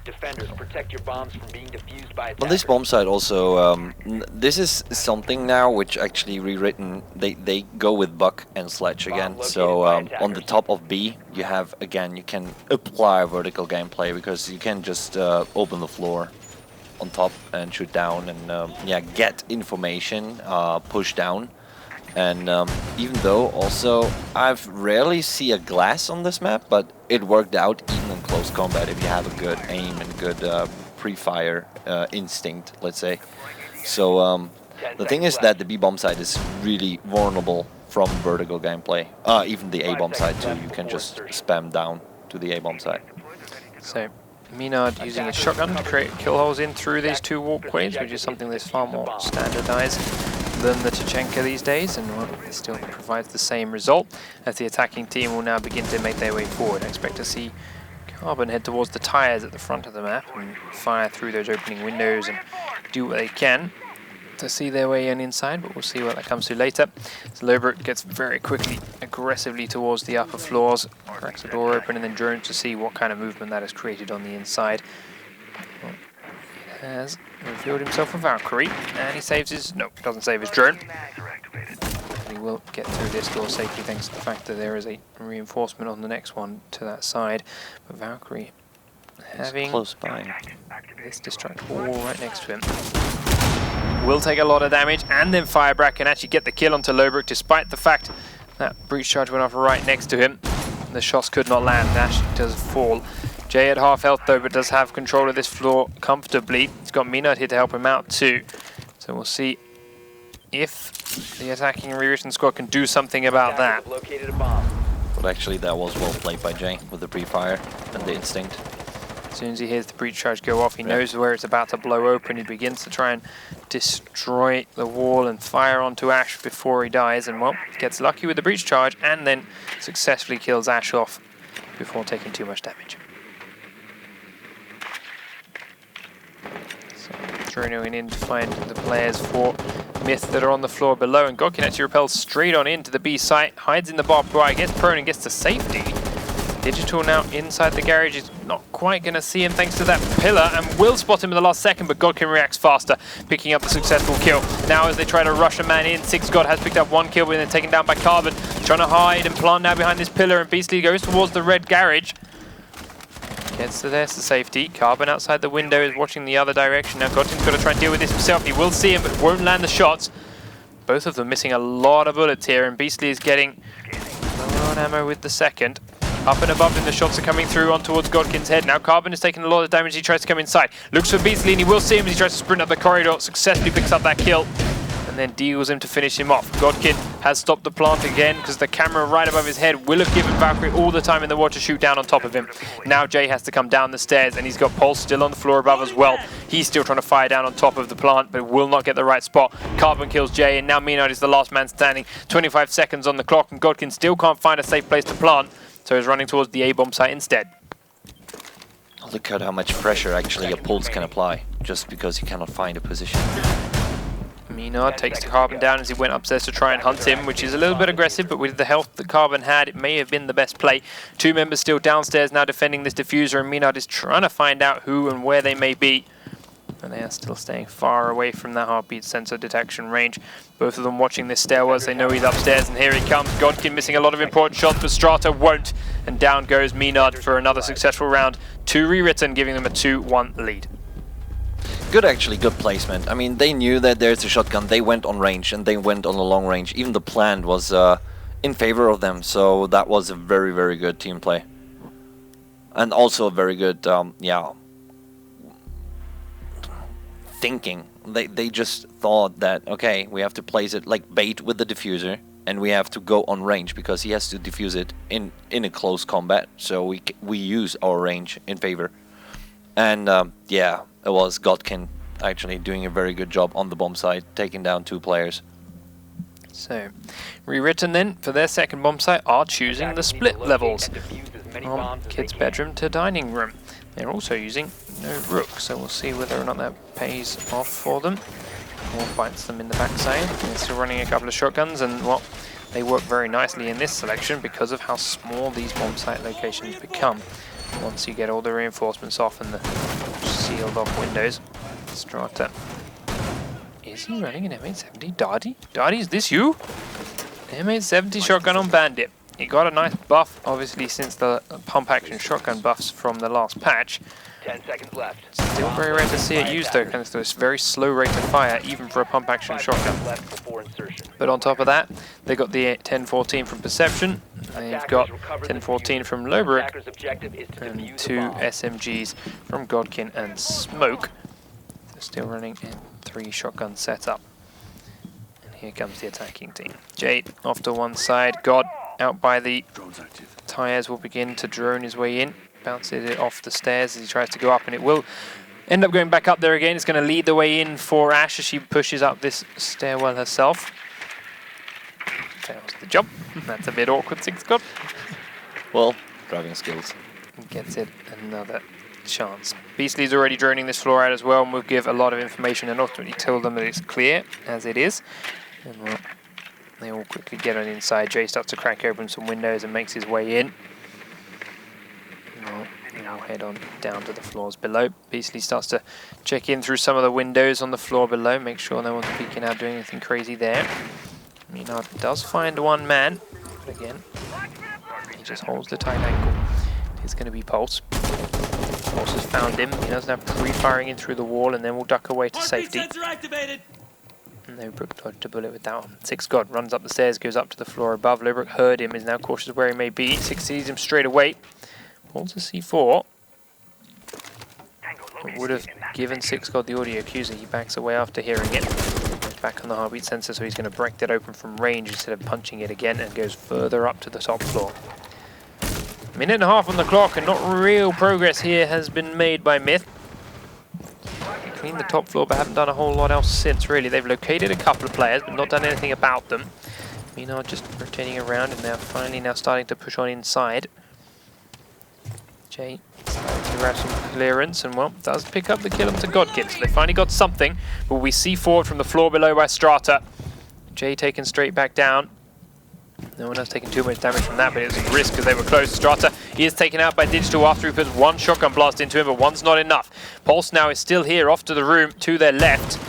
Defenders, protect your bombs from being defused by attackers. Well, this bomb site also, this is something now which actually rewritten. They go with Buck and Sledge again. So on the top of B, you have again, you can apply vertical gameplay because you can just open the floor on top and shoot down and yeah, get information, push down. And even though also I've rarely see a glass on this map, but it worked out even in close combat if you have a good aim and good pre-fire instinct, let's say. So the thing is that the B bomb site is really vulnerable from vertical gameplay. Even the A bomb site too, you can just spam down to the A bomb site. So Minard using a shotgun to create kill holes in through these two walkways, which is something that's far more standardized than the Tachenka these days, and well, it still provides the same result as the attacking team will now begin to make their way forward. I expect to see Carbon head towards the tires at the front of the map and fire through those opening windows and do what they can to see their way in inside, but we'll see what that comes to later. So Lobert gets very quickly, aggressively towards the upper floors, cracks the door open and then drones to see what kind of movement that has created on the inside. Well, he has revealed himself a Valkyrie, and he saves his, no, doesn't save his drone. He will get through this door safely thanks to the fact that there is a reinforcement on the next one to that side. But Valkyrie having close by this destruct wall right next to him will take a lot of damage, and then Firebrack can actually get the kill onto Lobrook despite the fact that breach charge went off right next to him. The shots could not land. Nash does fall. Jay at half health though, but does have control of this floor comfortably. He's got Minard here to help him out too. So we'll see if the attacking ReWritten squad can do something about that. Located a bomb. But actually that was well played by Jay with the pre-fire and the instinct. As soon as he hears the breach charge go off, he knows where it's about to blow open. He begins to try and destroy the wall and fire onto Ash before he dies, and well, gets lucky with the breach charge and then successfully kills Ash off before taking too much damage. So droning in to find the players for Myth that are on the floor below, and Godkin actually repels straight on into the B site, hides in the barbed wire, gets prone and gets to safety. Digital now inside the garage is not quite going to see him thanks to that pillar, and will spot him in the last second, but Godkin reacts faster, picking up the successful kill. Now as they try to rush a man in, 6God has picked up one kill, but then taken down by Carbon, trying to hide and plant now behind this pillar, and Beastly goes towards the red garage. Gets to there's the safety. Carbon outside the window is watching the other direction. Now Godkin's got to try and deal with this himself. He will see him, but won't land the shots. Both of them missing a lot of bullets here, and Beastly is getting low on ammo with the second. Up and above him, the shots are coming through on towards Godkin's head. Now Carbon is taking a lot of damage. He tries to come inside. Looks for Beastly, and he will see him as he tries to sprint up the corridor. Successfully picks up that kill, and then deals him to finish him off. Godkin has stopped the plant again because the camera right above his head will have given Valkyrie all the time in the war to shoot down on top of him. Now Jay has to come down the stairs, and he's got Pulse still on the floor above as well. He's still trying to fire down on top of the plant, but will not get the right spot. Carbon kills Jay, and now Minard is the last man standing. 25 seconds on the clock, and Godkin still can't find a safe place to plant, so he's running towards the A-bomb site instead. Look at how much pressure actually a Pulse can apply, just because he cannot find a position. Minard takes the Carbon down as he went upstairs to try and hunt him, which is a little bit aggressive, but with the health that Carbon had, it may have been the best play. Two members still downstairs now defending this diffuser, and Minard is trying to find out who and where they may be. And they are still staying far away from that heartbeat sensor detection range. Both of them watching this stairwell as they know he's upstairs, and here he comes. Godkin missing a lot of important shots, but Strata won't. And down goes Minard for another successful round. 2 ReWritten, giving them a 2-1 lead. Good, actually, good placement. I mean, they knew that there's a shotgun. They went on range, and they went on a long range. Even the plan was in favor of them, so that was a very, very good team play. And also a very good, yeah, thinking. They just thought that, okay, we have to place it like bait with the diffuser, and we have to go on range because he has to defuse it in a close combat. So we use our range in favor. And yeah, it was Godkin actually doing a very good job on the bomb site, taking down 2 players. So, ReWritten then, for their second bomb site, are choosing the split levels from kids' bedroom to dining room. They're also using no rook, so we'll see whether or not that pays off for them or bites them in the backside. They're still running a couple of shotguns, and well, they work very nicely in this selection because of how small these bomb site locations become. Once you get all the reinforcements off and the sealed off windows. Strata. Is he running an M870? Darty? Darty, is this you? M870 shotgun on Bandit. He got a nice buff, obviously, since the pump action shotgun buffs from the last patch. 10 seconds left. Still very rare to see it used though, thanks to this very slow rate of fire, even for a pump action 5 shotgun. seconds left before insertion. But on top of that, they got the 1014 from Perception, they've got 1014 from Lowbrook, Attacker's objective is to defuse and the 2 bomb. SMGs from Godkin and Smoke. They're still running in 3 shotgun setup. And here comes the attacking team. Jade off to one side, God out by the tires will begin to drone his way in. Bounces it off the stairs as he tries to go up, and it will end up going back up there again. It's going to lead the way in for Ash as she pushes up this stairwell herself. Fails the jump. That's a bit awkward, Six God. Well, driving skills. Gets it another chance. Beastly's already droning this floor out as well, and we'll give a lot of information and ultimately tell them that it's clear, as it is. And well, they all quickly get on inside. Jay starts to crack open some windows and makes his way in. We'll head on down to the floors below. Beastly starts to check in through some of the windows on the floor below, make sure no one's peeking out doing anything crazy there. Minard does find one man, but again, he just holds the tight angle. It's going to be Pulse. Pulse has found him. He doesn't have pre-firing in through the wall, and then we'll duck away to safety. And Lowbrook dodged a bullet with that one. Six God runs up the stairs, goes up to the floor above. Lowbrook heard him, is now cautious where he may be. Six sees him straight away. Holds a C4. It would have given Six God the audio cues, and he backs away after hearing it. Goes back on the heartbeat sensor, so he's going to break that open from range instead of punching it again, and goes further up to the top floor. Minute and a half on the clock, and not real progress here has been made by Myth. They cleaned the top floor, but haven't done a whole lot else since, really. They've located a couple of players, but not done anything about them. Minard just rotating around, and they're finally now starting to push on inside. Jay starting to grab some clearance, and well, does pick up the kill onto Godkin. So they finally got something, but we see forward from the floor below by Strata. Jay taken straight back down. No one else taking too much damage from that, but it was a risk because they were close. Strata, he is taken out by Digital after he puts one shotgun blast into him, but one's not enough. Pulse now is still here off to the room to their left.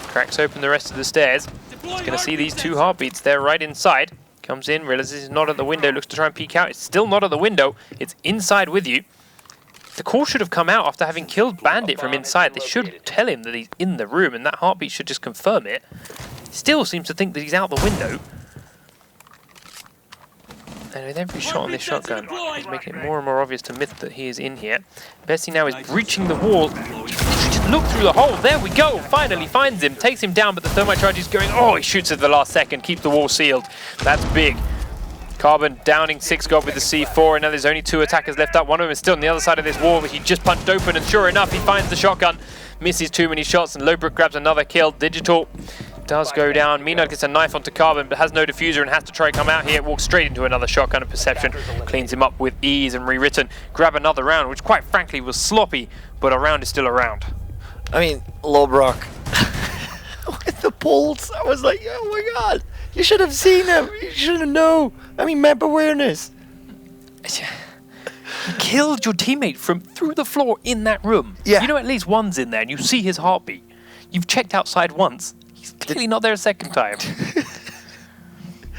Cracks open the rest of the stairs. He's going to see these 2 heartbeats there right inside. Comes in, realizes he's not at the window, looks to try and peek out. It's still not at the window. It's inside with you. The call should have come out after having killed Bandit from inside. They should tell him that he's in the room, and that heartbeat should just confirm it. He still seems to think that he's out the window. And with every shot on this shotgun, he's making it more and more obvious to Myth that he is in here. Bessie now is breaching the wall. Just look through the hole. There we go. Finally finds him. Takes him down, but the thermite charge is going. Oh, he shoots at the last second. Keeps the wall sealed. That's big. Carbon downing Six God with the C4, and now there's only 2 attackers left up. One of them is still on the other side of this wall, but he just punched open, and sure enough, he finds the shotgun. Misses too many shots, and Lowbrook grabs another kill. Digital does go down. Minard gets a knife onto Carbon, but has no diffuser and has to try and come out here. Walks straight into another shotgun, and Perception cleans him up with ease, and ReWritten grab another round, which quite frankly was sloppy, but a round is still a round. I mean, Lowbrook with the pulse, I was like, oh my god, you should have seen him. You should have known. I mean, map awareness. You killed your teammate from through the floor in that room. Yeah. You know at least one's in there, and you see his heartbeat. You've checked outside once. He's clearly not there a second time.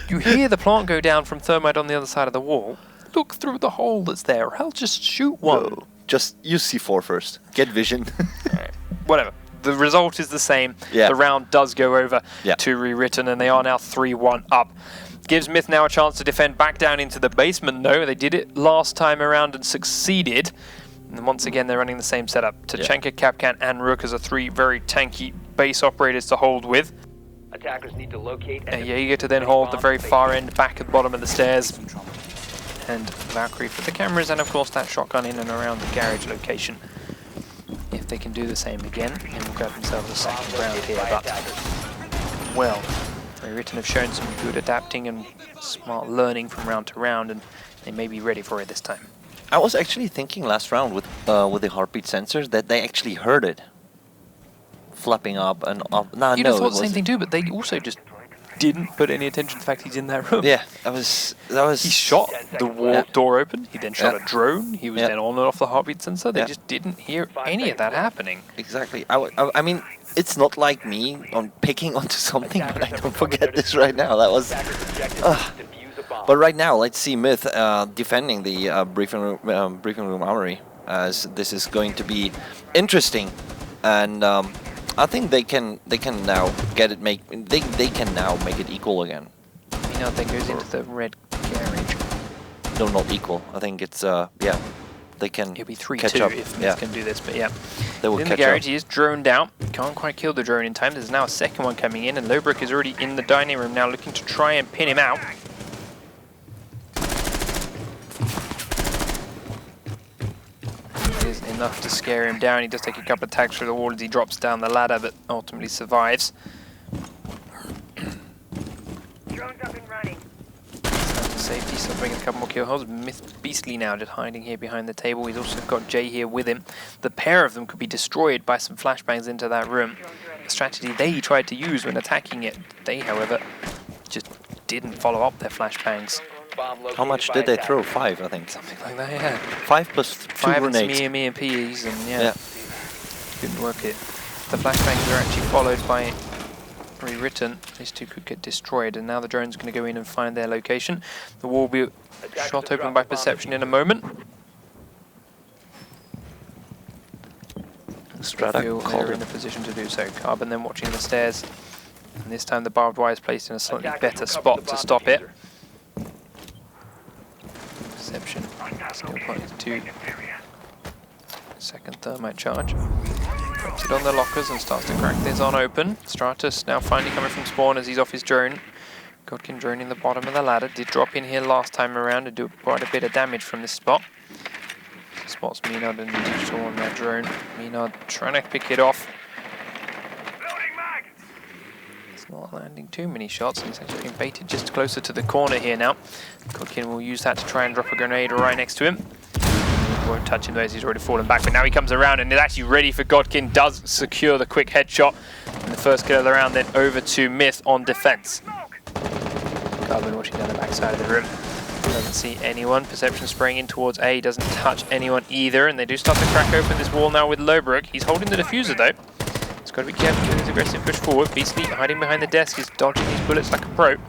You hear the plant go down from thermite on the other side of the wall. Look through the hole that's there, or else just shoot one. No, just use C4 first. Get vision. Right. Whatever. The result is the same. Yeah. The round does go over Yeah. to ReWritten, and they are now 3-1 up. Gives Myth now a chance to defend back down into the basement, though. They did it last time around and succeeded. And once again, they're running the same setup. Tachanka, Kapkan, and Rook as are 3 very tanky base operators to hold with. Attackers need to locate And Jaeger to then hold the very far end, back at the bottom of the stairs. And Valkyrie for the cameras, and of course that shotgun in and around the garage location. If they can do the same again, then we'll grab themselves a second round here. But, well, ReWritten have shown some good adapting and smart learning from round to round, and they may be ready for it this time. I was actually thinking last round with the heartbeat sensors that they actually heard it flapping up and up. Nah, You'd no, have thought it the same wasn't. thing too, but they also just didn't put any attention to the fact he's in that room. Yeah, that was. He shot the wall door open. He then shot Yeah. a drone. He was Yeah. then on and off the heartbeat sensor. They Yeah. just didn't hear any of that happening. Exactly. I mean, it's not like me on picking onto something, but I don't forget this right now. That was. But right now, let's see Myth defending the briefing room armory, as this is going to be interesting, and I think they can now get it they can now make it equal again. You know, that goes into the red garage. No, not equal. I think it's yeah, they can. It'll be catch 3-2 up. if Yeah. Myth can do this, but yeah. They will In the catch garage, up. he is droned out. Can't quite kill the drone in time. There's now a second one coming in, and Lowbrook is already in the dining room now, looking to try and pin him out. It is enough to scare him down. He does take a couple of tags through the wall as he drops down the ladder, but ultimately survives. Drone's up and running. To safety, still bringing a couple more kill holes. Myth Beastly now just hiding here behind the table. He's also got Jay here with him. The pair of them could be destroyed by some flashbangs into that room. A strategy they tried to use when attacking it. They, however, just didn't follow up their flashbangs. How much did they throw? 5, I think. Something like that, yeah. 5 plus 2 5 and grenades. me and PEs, and yeah, Yeah. couldn't work it. The flashbangs are actually followed by ReWritten. These two could get destroyed, and now the drone's going to go in and find their location. The wall will be shot open by perception in a moment. Strata Feel called they're in a position to do so. Carbon then watching the stairs, and this time the barbed wire is placed in a slightly better spot to stop it. Perception still pointing to second thermite charge. Drops it on the lockers and starts to crack this on open. Stratus now finally coming from spawn as he's off his drone. Godkin drone in the bottom of the ladder. Did drop in here last time around and do quite a bit of damage from this spot. Spots Minard and Digital on that drone. Minard trying to pick it off. It's not landing too many shots, and he's actually being baited just closer to the corner here now. Godkin will use that to try and drop a grenade right next to him. Won't touch him though as he's already fallen back, but now he comes around and is actually ready for Godkin, does secure the quick headshot. And the first kill of the round then over to Myth on defense. Carbon watching down the backside of the room. Doesn't see anyone. Perception spraying in towards A, doesn't touch anyone either, and they do start to crack open this wall now with Lowbrook. He's holding the diffuser though. He's got to be careful with his aggressive push forward. Beastly hiding behind the desk, is dodging these bullets like a pro. And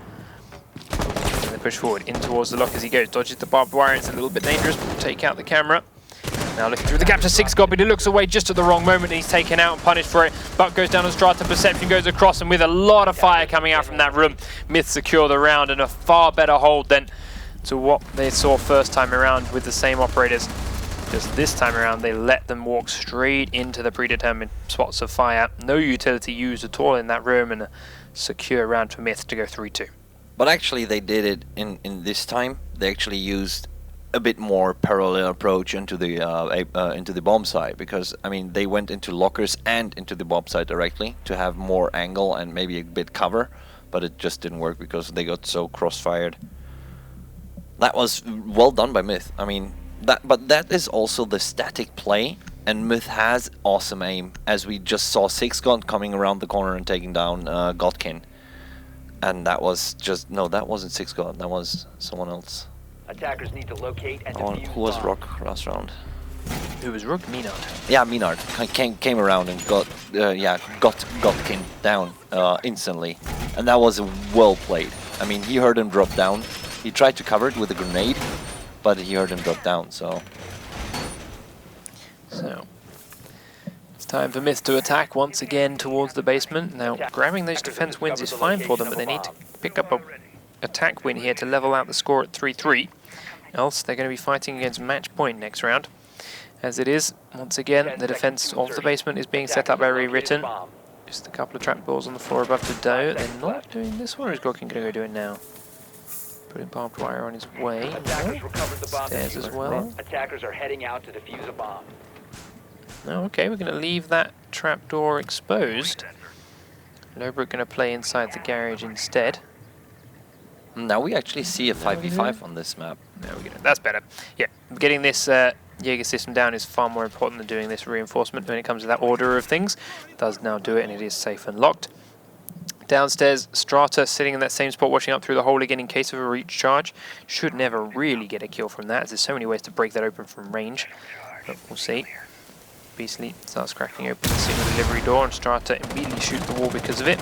they push forward in towards the lock as he goes. Dodges the barbed wire, it's a little bit dangerous, but we'll take out the camera. Now looking through the gap to 6 but he looks away just at the wrong moment and he's taken out and punished for it. Buck goes down on Strata, Perception goes across, and with a lot of fire coming out from that room, Myth secure the round and a far better hold than to what they saw first time around with the same operators. Just this time around they let them walk straight into the predetermined spots of fire. No utility used at all in that room, and a secure round for Myth to go 3-2. But actually they did it in this time. They actually used a bit more parallel approach into the bomb site, because I mean they went into lockers and into the bomb site directly to have more angle and maybe a bit cover, but it just didn't work because they got so crossfired. That was well done by Myth. I mean but that is also the static play, and Myth has awesome aim, as we just saw 6 coming around the corner and taking down Godkin. And that was just, no, that wasn't 6 that was someone else. Attackers need to locate and defuse Who was bomb. Rock last round? Who was Rook? Minard. Yeah, Minard came around and got Godkin down instantly, and that was well played. I mean, he heard him drop down. He tried to cover it with a grenade, but he heard him drop down. So it's time for Myth to attack once again towards the basement. Now grabbing those defense wins is fine for them, but they need to pick up a attack win here to level out the score at 3-3. Else they're going to be fighting against match point next round. As it is, once again, the defense of the basement is being set up by ReWritten. Just a couple of trapdoors on the floor above the dough. They're not doing this one, or is Godkin going to go do it now? Putting barbed wire on his way. Attackers recovered the bomb Stairs as well. Attackers are heading out to defuse a bomb. No, okay, we're going to leave that trapdoor exposed. Lowbrook going to play inside the garage instead. now we actually see a 5v5 on this map. There we go. That's better. Yeah, getting this Jaeger system down is far more important than doing this reinforcement when it comes to that order of things. It does now do it, and it is safe and locked. Downstairs, Strata sitting in that same spot, watching up through the hole again in case of a reach charge. Should never really get a kill from that, as there's so many ways to break that open from range. But we'll see. Beastly starts cracking open the single delivery door, and Strata immediately shoots the wall because of it.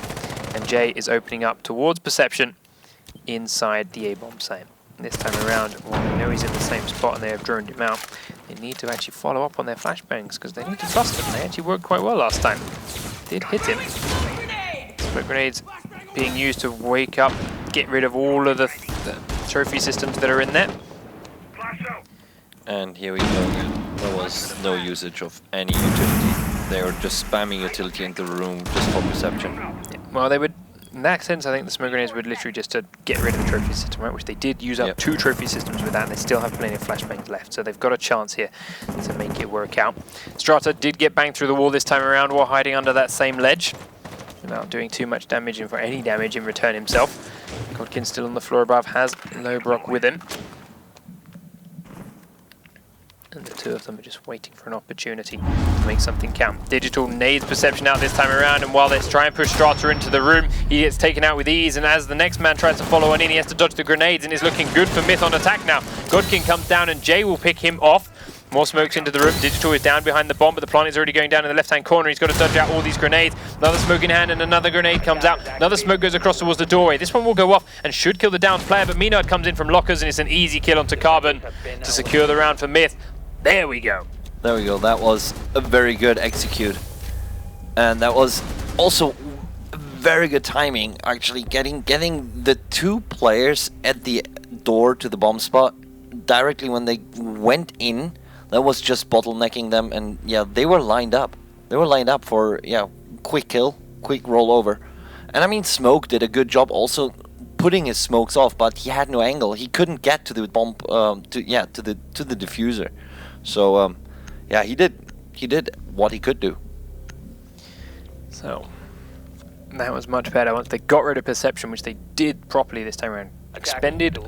And Jay is opening up towards Perception inside the A-bomb site. This time around, while they know he's in the same spot and they have droned him out, they need to actually follow up on their flashbangs because they need to trust him. They actually worked quite well last time. Did hit him. Smoke grenades being used to wake up, get rid of all of the trophy systems that are in there. And here we go again. There was no usage of any utility. They were just spamming utility into the room just for Perception. Yeah. Well, they would, in that sense, I think the smoke grenades would literally just to get rid of the trophy system, right? Which they did use up 2 trophy systems with that, and they still have plenty of flashbangs left. So they've got a chance here to make it work out. Strata did get banged through the wall this time around while hiding under that same ledge, without doing too much damage and for any damage in return himself. Godkin still on the floor above, has Lobrock with him. And the two of them are just waiting for an opportunity to make something count. Digital nades Perception out this time around, and while they try and push Strata into the room, he gets taken out with ease, and as the next man tries to follow on in, he has to dodge the grenades, and it's looking good for Myth on attack now. Godkin comes down, and Jay will pick him off. More smokes into the room. Digital is down behind the bomb, but the plant is already going down in the left-hand corner. He's got to dodge out all these grenades. Another smoke in hand, and another grenade comes out. Another smoke goes across towards the doorway. This one will go off and should kill the downs player, but Menard comes in from lockers, and it's an easy kill onto Carbon to secure the round for Myth. There we go. There we go. That was a very good execute. And that was also very good timing, actually, getting the 2 players at the door to the bomb spot directly when they went in. That was just bottlenecking them, and yeah, they were lined up. They were lined up for, yeah, quick kill, quick rollover. And I mean, Smoke did a good job also putting his smokes off, but he had no angle. He couldn't get to the bomb, to the diffuser. So yeah, he did what he could do. So that was much better once they got rid of Perception, which they did properly this time around. Expended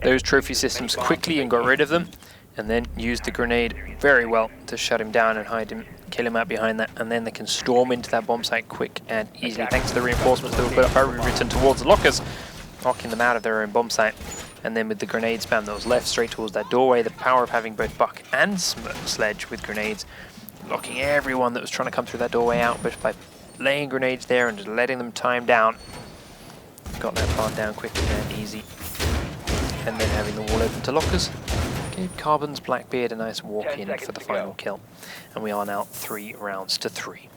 those trophy systems quickly and got rid of them, and then used the grenade very well to shut him down and hide him, kill him out behind that, and then they can storm into that bomb site quick and easily thanks to the reinforcements that were put up by ReWritten towards the lockers, knocking them out of their own bomb site. And then with the grenade spam that was left straight towards that doorway, the power of having both Buck and Sledge with grenades, locking everyone that was trying to come through that doorway out, but by laying grenades there and just letting them time down, got that plant down quick and easy. And then having the wall open to lockers gave Carbon's Blackbeard a nice walk in for the final kill. And we are now 3 rounds to 3.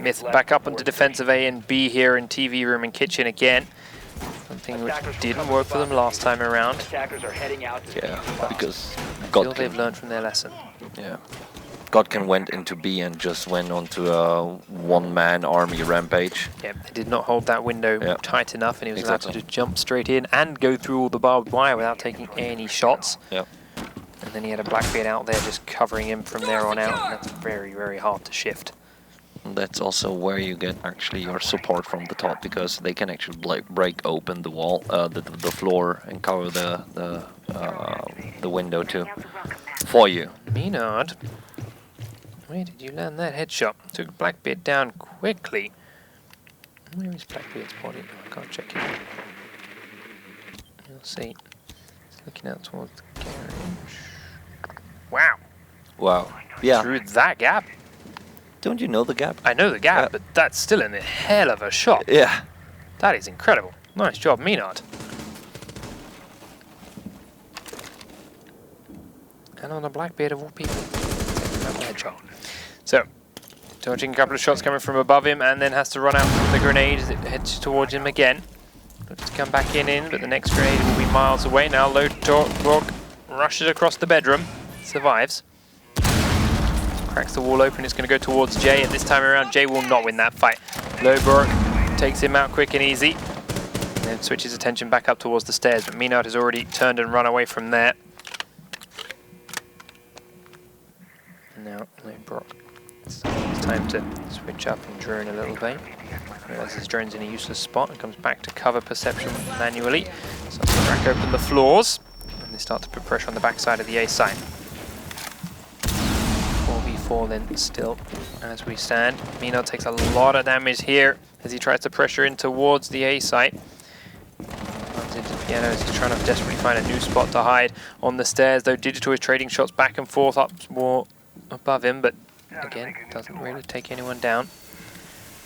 Myth back up onto defensive A and B here in TV room and kitchen again. Something which didn't work for them last time around. Yeah, because I feel they've learned from their lesson. Yeah. Godkin went into B and just went onto a 1-man army rampage. Yeah, they did not hold that window tight enough, and he was allowed to just jump straight in and go through all the barbed wire without taking any shots. Yeah. And then he had a Blackbeard out there just covering him from there on out, and that's very, very hard to shift. And that's also where you get actually your support from the top, because they can actually break open the wall, the floor, and cover the window too for you. Menard, where did you land that headshot? Took Blackbeard down quickly. Where is Blackbeard's body? I can't check it. You'll see. It's looking out towards the garage. Wow. Wow. Yeah. Through that gap. Don't you know the gap? I know the gap, but that's still a hell of a shot. Yeah. That is incredible. Nice job, Menard. And on the Blackbeard of all people. Headshot. So, dodging a couple of shots coming from above him, and then has to run out with the grenade as it heads towards him again. Looks to come back in, but the next grenade will be miles away. Now Lobrock rushes across the bedroom, survives. Cracks the wall open, it's going to go towards Jay, and this time around Jay will not win that fight. Lobrock takes him out quick and easy, and then switches attention back up towards the stairs, but Menard has already turned and run away from there. Now Lobrock, it's time to switch up and drone a little bit. Realizes his drone's in a useless spot and comes back to cover Perception manually. Starts to crack open the floors, and they start to put pressure on the backside of the A site. 4 then still as we stand. Mino takes a lot of damage here as he tries to pressure in towards the A site. Runs into Piano as he's trying to desperately find a new spot to hide on the stairs, though Digital is trading shots back and forth up more above him, but again, doesn't really take anyone down.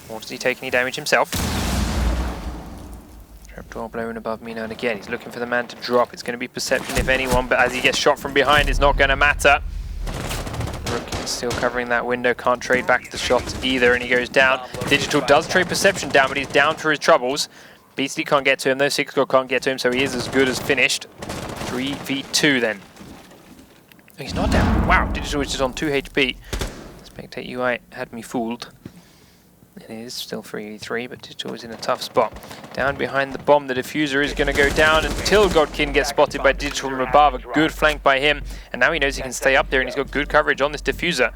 Nor does he take any damage himself. Trapdoor blown above Mino, and again, he's looking for the man to drop. It's going to be Perception if anyone, but as he gets shot from behind, it's not going to matter. Rookie still covering that window, can't trade back the shots either, and he goes down. Digital does trade Perception down, but he's down for his troubles. Beastly can't get to him, though. Six God can't get to him, so he is as good as finished. 3v2 then. He's not down. Wow, Digital is just on 2 HP. Spectate UI had me fooled. It is still 3v3, but Digital is in a tough spot. Down behind the bomb, the diffuser is going to go down until Godkin gets spotted by Digital from above. A good flank by him, and now he knows he can stay up there, and he's got good coverage on this diffuser.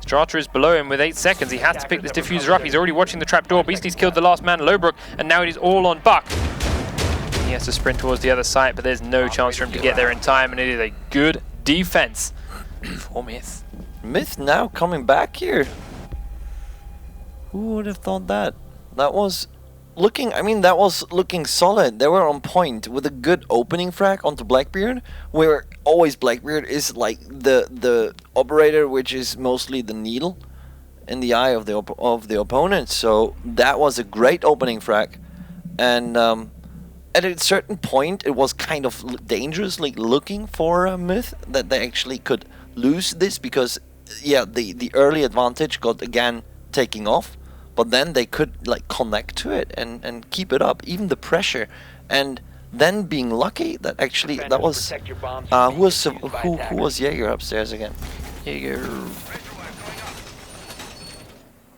Strata is below him with 8 seconds. He has to pick this diffuser up. He's already watching the trapdoor. Beastly's killed the last man, Lowbrook, and now it is all on Buck. He has to sprint towards the other side, but there's no chance for him to get there in time, and it is a good defense for Myth. Myth now coming back here. Who would have thought that? That was looking, I mean, that was looking solid. They were on point with a good opening frag onto Blackbeard, where always Blackbeard is like the operator, which is mostly the needle in the eye of the opponent. So that was a great opening frag, and at a certain point, it was kind of dangerously looking for Myth that they actually could lose this, because yeah, the early advantage got again taking off. But then they could like connect to it and keep it up, even the pressure, and then being lucky that actually that was who was Jaeger upstairs again? Jaeger.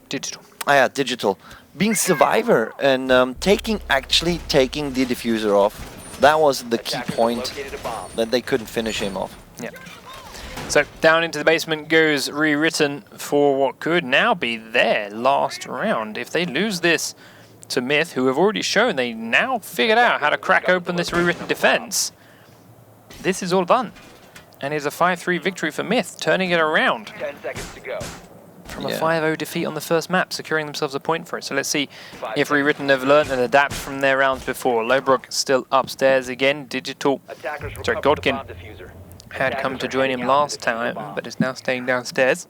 Digital. Ah yeah, Digital, being survivor and actually taking the diffuser off. That was the key point, that they couldn't finish him off. Yeah. So down into the basement goes ReWritten for what could now be their last round. If they lose this to Myth, who have already shown they now figured out how to crack open this ReWritten defense, this is all done. And it's a 5-3 victory for Myth, turning it around 10 seconds to go. from a 5-0 defeat on the first map, securing themselves a point for it. So let's see if ReWritten have learned and adapt from their rounds before. Lowbrook still upstairs again. Digital, sorry, Godkin had come to join him last time, but is now staying downstairs.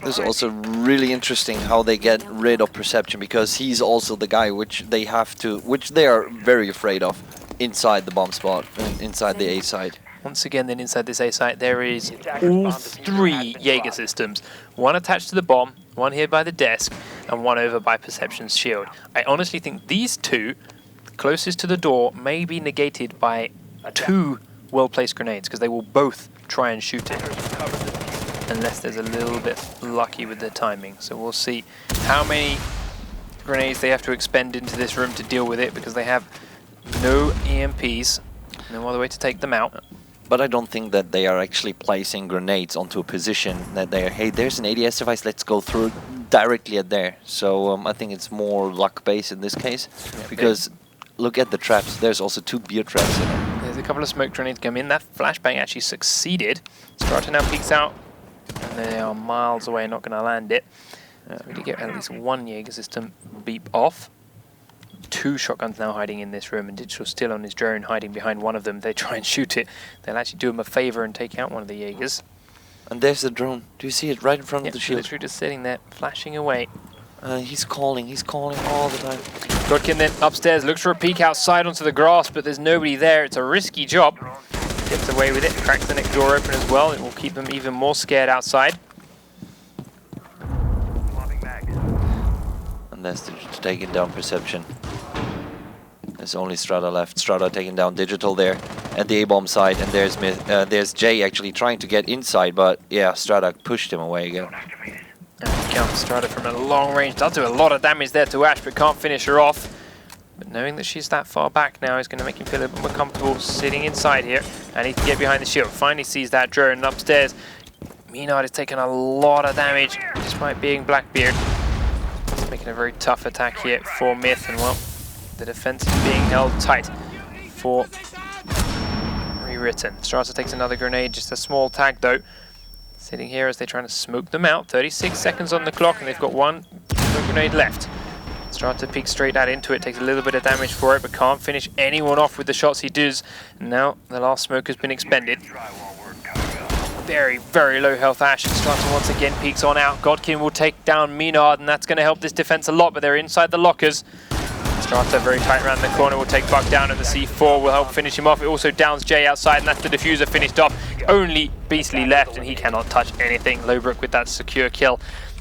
This is also really interesting how they get rid of Perception, because he's also the guy which they are very afraid of inside the bomb spot, inside the A side. Once again, then inside this A site, there is all 3 Jaeger systems. One attached to the bomb, one here by the desk, and one over by Perception's shield. I honestly think these 2, closest to the door, may be negated by 2 well-placed grenades, because they will both try and shoot it, unless there's a little bit lucky with the timing. So we'll see how many grenades they have to expend into this room to deal with it, because they have no EMPs, no other way to take them out. But I don't think that they are actually placing grenades onto a position that they are, hey, there's an ADS device, let's go through it directly at there. So I think it's more luck-based in this case, because look at the traps. There's also 2 beer traps in it. There's a couple of smoke grenades come in. That flashbang actually succeeded. Strata now peeks out, and they are miles away, not going to land it. So we did get at least 1 Jaeger system beep off. 2 shotguns now hiding in this room, and Digital still on his drone hiding behind one of them. They try and shoot it. They'll actually do him a favor and take out one of the Jaegers. And there's the drone. Do you see it right in front of the shield? Literally just sitting there, flashing away. He's calling all the time. Godkin then upstairs, looks for a peek outside onto the grass, but there's nobody there. It's a risky job. Gets away with it, cracks the next door open as well. It will keep them even more scared outside. And that's taking down Perception. There's only Strata left. Strata taking down Digital there at the A-bomb side, and there's Jay actually trying to get inside, but yeah, Strata pushed him away again. And he counts Strata from a long range. Does do a lot of damage there to Ash, but can't finish her off. But knowing that she's that far back now is going to make him feel a bit more comfortable sitting inside here, and he can get behind the shield. Finally sees that drone upstairs. Menard has taken a lot of damage despite being Blackbeard. It's making a very tough attack here for Myth, and well, the defense is being held tight for ReWritten. ReWritten. Strata takes another grenade, just a small tag though. Sitting here as they're trying to smoke them out. 36 seconds on the clock and they've got one smoke grenade left. Strata peeks straight out into it, takes a little bit of damage for it, but can't finish anyone off with the shots he does. Now the last smoke has been expended. Very, very low health Ash. Strata once again peeks on out. Godkin will take down Menard, and that's going to help this defense a lot, but they're inside the lockers. Strata very tight around the corner, will take Buck down, and the C4 will help finish him off. It also downs Jay outside, and that's the diffuser finished off. Only Beastly left, and he cannot touch anything. Lowbrook with that secure kill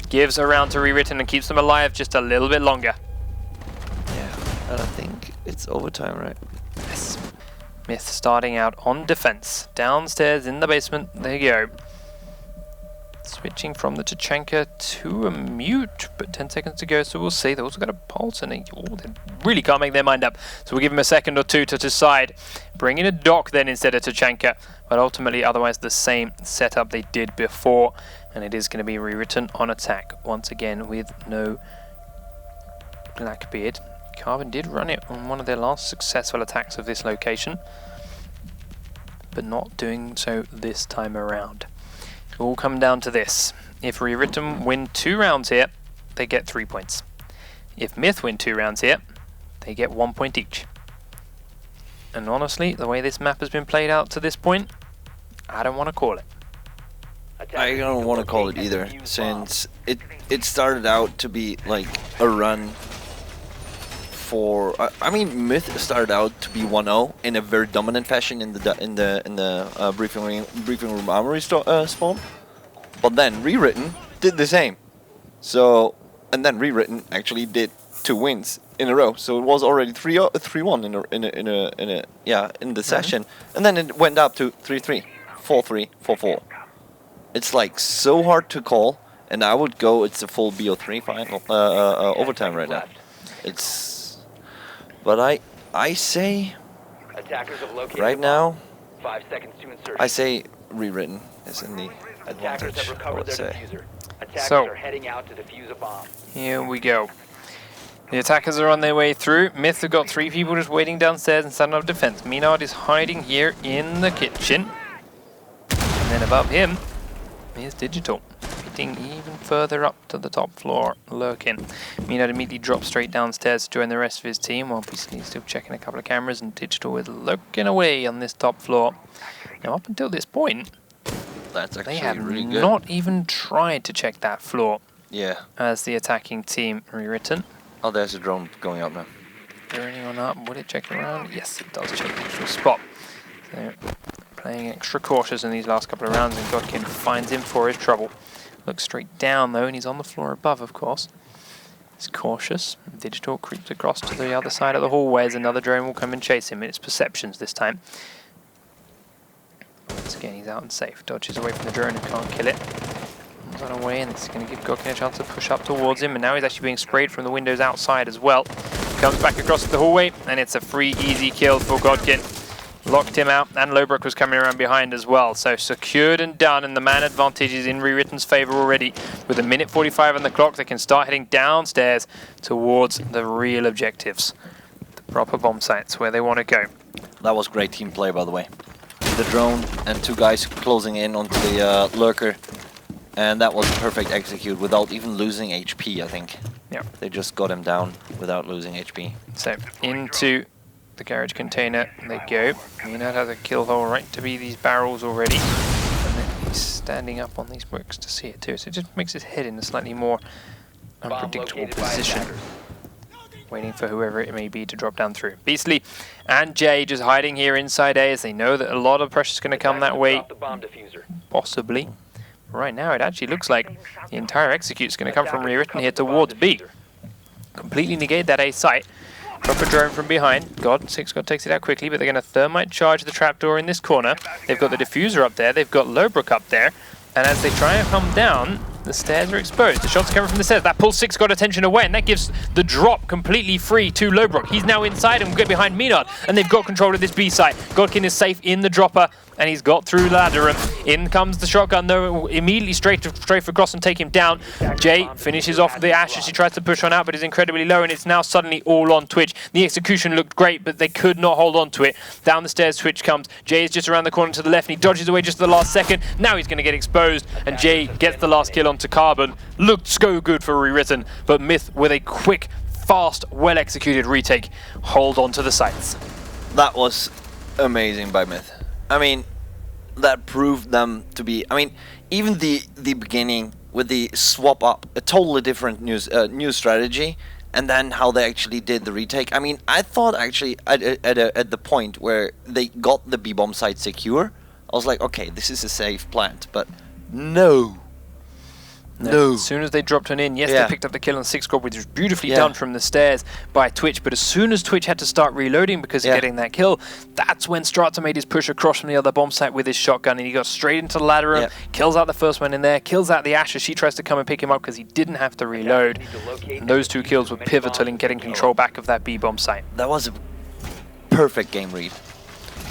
gives a round to ReWritten and keeps them alive just a little bit longer. Yeah, and I think it's overtime, right? Yes. Myth starting out on defense. Downstairs in the basement, there you go. Switching from the Tachanka to a mute, but 10 seconds to go, so we'll see. They've also got a pulse, and they really can't make their mind up. So we'll give them a second or two to decide. Bring in a Doc then instead of Tachanka, but ultimately otherwise the same setup they did before, and it is going to be ReWritten on attack once again with no Blackbeard. Carbon did run it on one of their last successful attacks of this location, but not doing so this time around. It will come down to this. If ReWritten win 2 rounds here, they get 3 points. If Myth win 2 rounds here, they get 1 point each. And honestly, the way this map has been played out to this point, I don't want to call it. I don't want to call it either, since it started out to be like a run for. I mean, Myth started out to be 1-0 in a very dominant fashion in the briefing room armory spawn, but then ReWritten did the same. So, and then ReWritten actually did 2 wins in a row. So it was already 3-1 in the session, and then it went up to 3-3, 4-3, 4-4. It's like so hard to call, and I would go it's a full BO3 final overtime right now. But I say right now, 5 seconds to insertion. I say ReWritten is in the advantage, I would say. Attackers So, are heading out to defuse a bomb. Here we go. The attackers are on their way through. Myth have got 3 people just waiting downstairs and setting up defense. Menard is hiding here in the kitchen. And then above him is Digital, getting even further up to the top floor, lurking. Menard immediately drops straight downstairs to join the rest of his team, while Beastly is still checking a couple of cameras, and Digital is lurking away on this top floor. Now, up until this point, That's they actually have really good. not even tried to check that floor Yeah. as the attacking team ReWritten. Oh, there's a drone going up now. Is there anyone up? Would it check around? Yes, it does check the actual spot. So, playing extra cautious in these last couple of rounds, and Godkin finds him for his trouble. Looks straight down though, and he's on the floor above, of course. He's cautious. Digital creeps across to the other side of the hallway as another drone will come and chase him. It's perceptions this time. Once again, he's out and safe. Dodges away from the drone and can't kill it. Comes on away, and this is going to give Godkin a chance to push up towards him, and now he's actually being sprayed from the windows outside as well. Comes back across the hallway, and it's a free, easy kill for Godkin. Locked him out, and Lowbrook was coming around behind as well. So secured and done, and the man advantage is in ReWritten's favor already. With a minute 45 on the clock, they can start heading downstairs towards the real objectives. The proper bomb sites where they want to go. That was great team play, by the way. The drone and 2 guys closing in onto the lurker, and that was a perfect execute without even losing HP, I think. Yeah. They just got him down without losing HP. So into the garage container they go. Menard has a kill hole right to be these barrels already, and then he's standing up on these bricks to see it too. So it just makes his head in a slightly more unpredictable position, waiting for whoever it may be to drop down through. Beastly and Jay just hiding here inside A, as they know that a lot of pressure is going to come that way, possibly. Right now it actually looks like the entire execute is going to come from ReWritten here towards B. Completely negate that A site. Drop a drone from behind. Six God takes it out quickly, but they're going to thermite charge the trapdoor in this corner. They've got the diffuser up there. They've got Lowbrook up there. And as they try and come down, the stairs are exposed. The shots are coming from the stairs. That pulls 6 God attention away, and that gives the drop completely free to Lowbrook. He's now inside and get behind Menard, and they've got control of this B site. Godkin is safe in the dropper, and he's got through ladder room. In comes the shotgun, though, immediately strafe across and take him down. Jay finishes off the Ash as she tries to push on out, but is incredibly low, and it's now suddenly all on Twitch. The execution looked great, but they could not hold on to it. Down the stairs, Twitch comes. Jay is just around the corner to the left, and he dodges away just at the last second. Now he's going to get exposed, and Jay gets the last kill onto Carbon. Looked so good for ReWritten, but Myth with a quick, fast, well-executed retake. Hold on to the sights. That was amazing by Myth. I mean, that proved them to be... I mean, even the beginning with the swap up, a totally different new strategy, and then how they actually did the retake. I mean, I thought actually at the point where they got the B-bomb site secure, I was like, okay, this is a safe plant, but no. No. As soon as they dropped one in, yes, Yeah. they picked up the kill on 6 squad, which was beautifully Yeah. done from the stairs by Twitch. But as soon as Twitch had to start reloading because of Yeah. getting that kill, that's when Strata made his push across from the other bomb site with his shotgun, and he got straight into the ladder room, Yeah. kills out the first one in there, kills out the Ash as she tries to come and pick him up because he didn't have to reload. And those 2 kills were pivotal in getting control back of that B-bomb site. That was a perfect game read.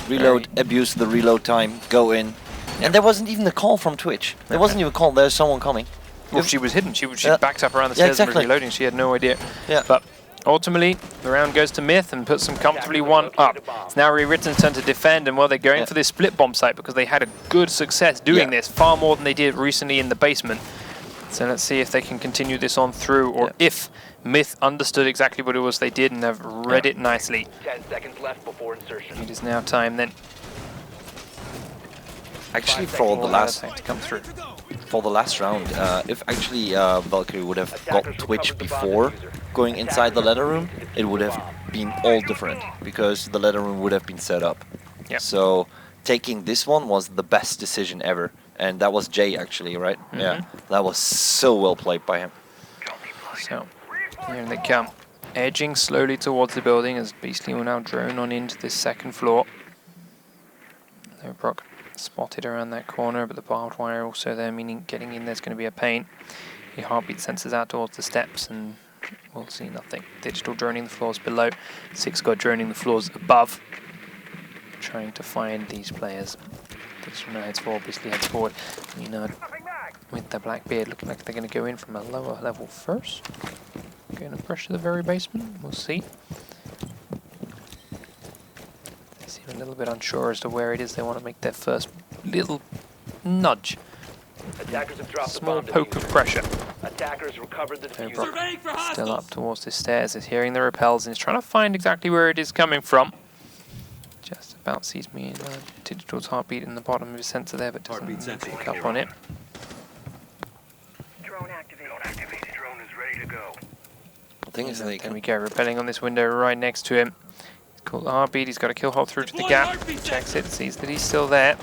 Reload, abuse the reload time, go in. And there wasn't even a call from Twitch. There wasn't even a call, there's someone coming. Well, she was hidden. She Yeah. backed up around the Yeah, stairs and exactly. was reloading. She had no idea. Yeah. But ultimately, the round goes to Myth and puts them comfortably 1 up. It's now ReWritten's turn to defend, and well, they're going Yeah. for this split bomb site because they had a good success doing Yeah. this, far more than they did recently in the basement. So let's see if they can continue this on through, or if Myth understood exactly what it was they did and have read it nicely. 10 seconds left before insertion. It is now time then Actually, for the for that last attack to come through. round, if actually Valkyrie would have got Twitch before going inside the ladder room, it would have been all different because the ladder room would have been set up. Yep. So taking this one was the best decision ever, and that was Jay actually, right? Yeah, that was so well played by him. So here they come, edging slowly towards the building as Beastly will now drone on into this second floor. There, Brock spotted around that corner, but the barbed wire also there, meaning getting in there's going to be a pain. Your heartbeat sensors out towards the steps, and we'll see nothing. Digital droning the floors below, 6 got droning the floors above, trying to find these players. Digital now heads forward, obviously heads forward. You know, with the black beard, looking like they're going to go in from a lower level first. Going to pressure the very basement. We'll see. Seem a little bit unsure as to where it is they want to make their first little nudge. Attackers have dropped the Small bomb poke of diffuser. pressure. Attackers recovered the There, diffuser. Brock still up towards the stairs, is hearing the repels and is trying to find exactly where it is coming from. Just about sees me in Digital's heartbeat in the bottom of his sensor there, but doesn't pick up on it. Drone activated. Drone is ready to go. The thing is, they There can we go, repelling on this window right next to him. He's caught the heartbeat, he's got a kill hole through to the gap. Checks it, sees that he's still there.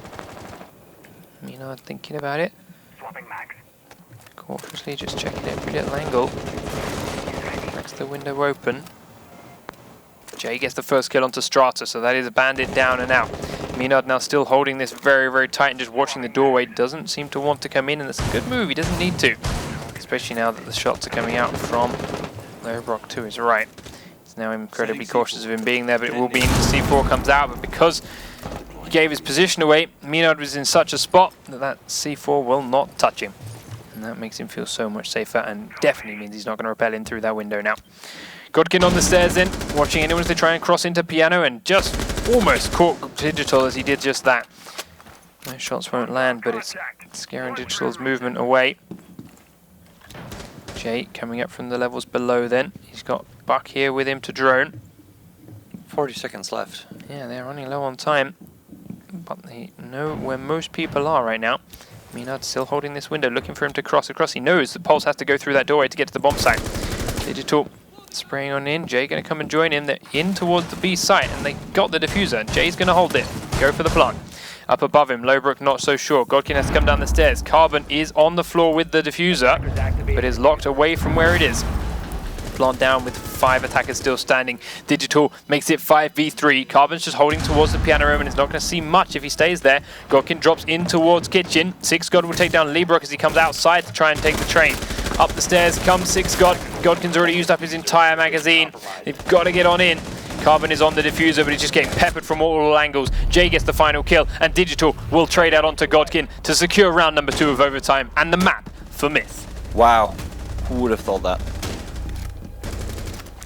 Minard thinking about it. Swapping max. Cautiously just checking every little angle. Cracks the window open. Jay gets the first kill onto Strata, so that is a bandit down and out. Minard now still holding this very, very tight and just watching the doorway. Doesn't seem to want to come in, and it's a good move. He doesn't need to. Especially now that the shots are coming out from Brock to his right. He's now incredibly cautious of him being there, but it will be in C4 comes out. But because he gave his position away, Minard was in such a spot that C4 will not touch him. And that makes him feel so much safer, and definitely means he's not going to repel in through that window now. Godkin on the stairs then, watching anyone as they try and cross into Piano, and just almost caught Digital as he did just that. Those shots won't land, but it's scaring Digital's movement away. Jay coming up from the levels below then. He's got Buck here with him to drone. 40 seconds left. Yeah, they're running low on time, but they know where most people are right now. Minard's still holding this window, looking for him to cross across. He knows that Pulse has to go through that doorway to get to the bomb site. Digital spraying on in. Jay going to come and join him. They're in towards the B site, and they got the diffuser. Jay's going to hold it. Go for the plant. Up above him, Lowbrook not so sure. Godkin has to come down the stairs. Carbon is on the floor with the diffuser, but is locked away from where it is. Plant down with 5 attackers still standing. Digital makes it 5v3. Carbon's just holding towards the piano room and is not going to see much if he stays there. Godkin drops in towards kitchen. 6 God will take down Leebrook as he comes outside to try and take the train. Up the stairs comes 6 God. Godkin's already used up his entire magazine. They've got to get on in. Carbon is on the diffuser, but he's just getting peppered from all angles. Jay gets the final kill, and Digital will trade out onto Godkin to secure round number 2 of overtime and the map for Myth. Wow, who would have thought that?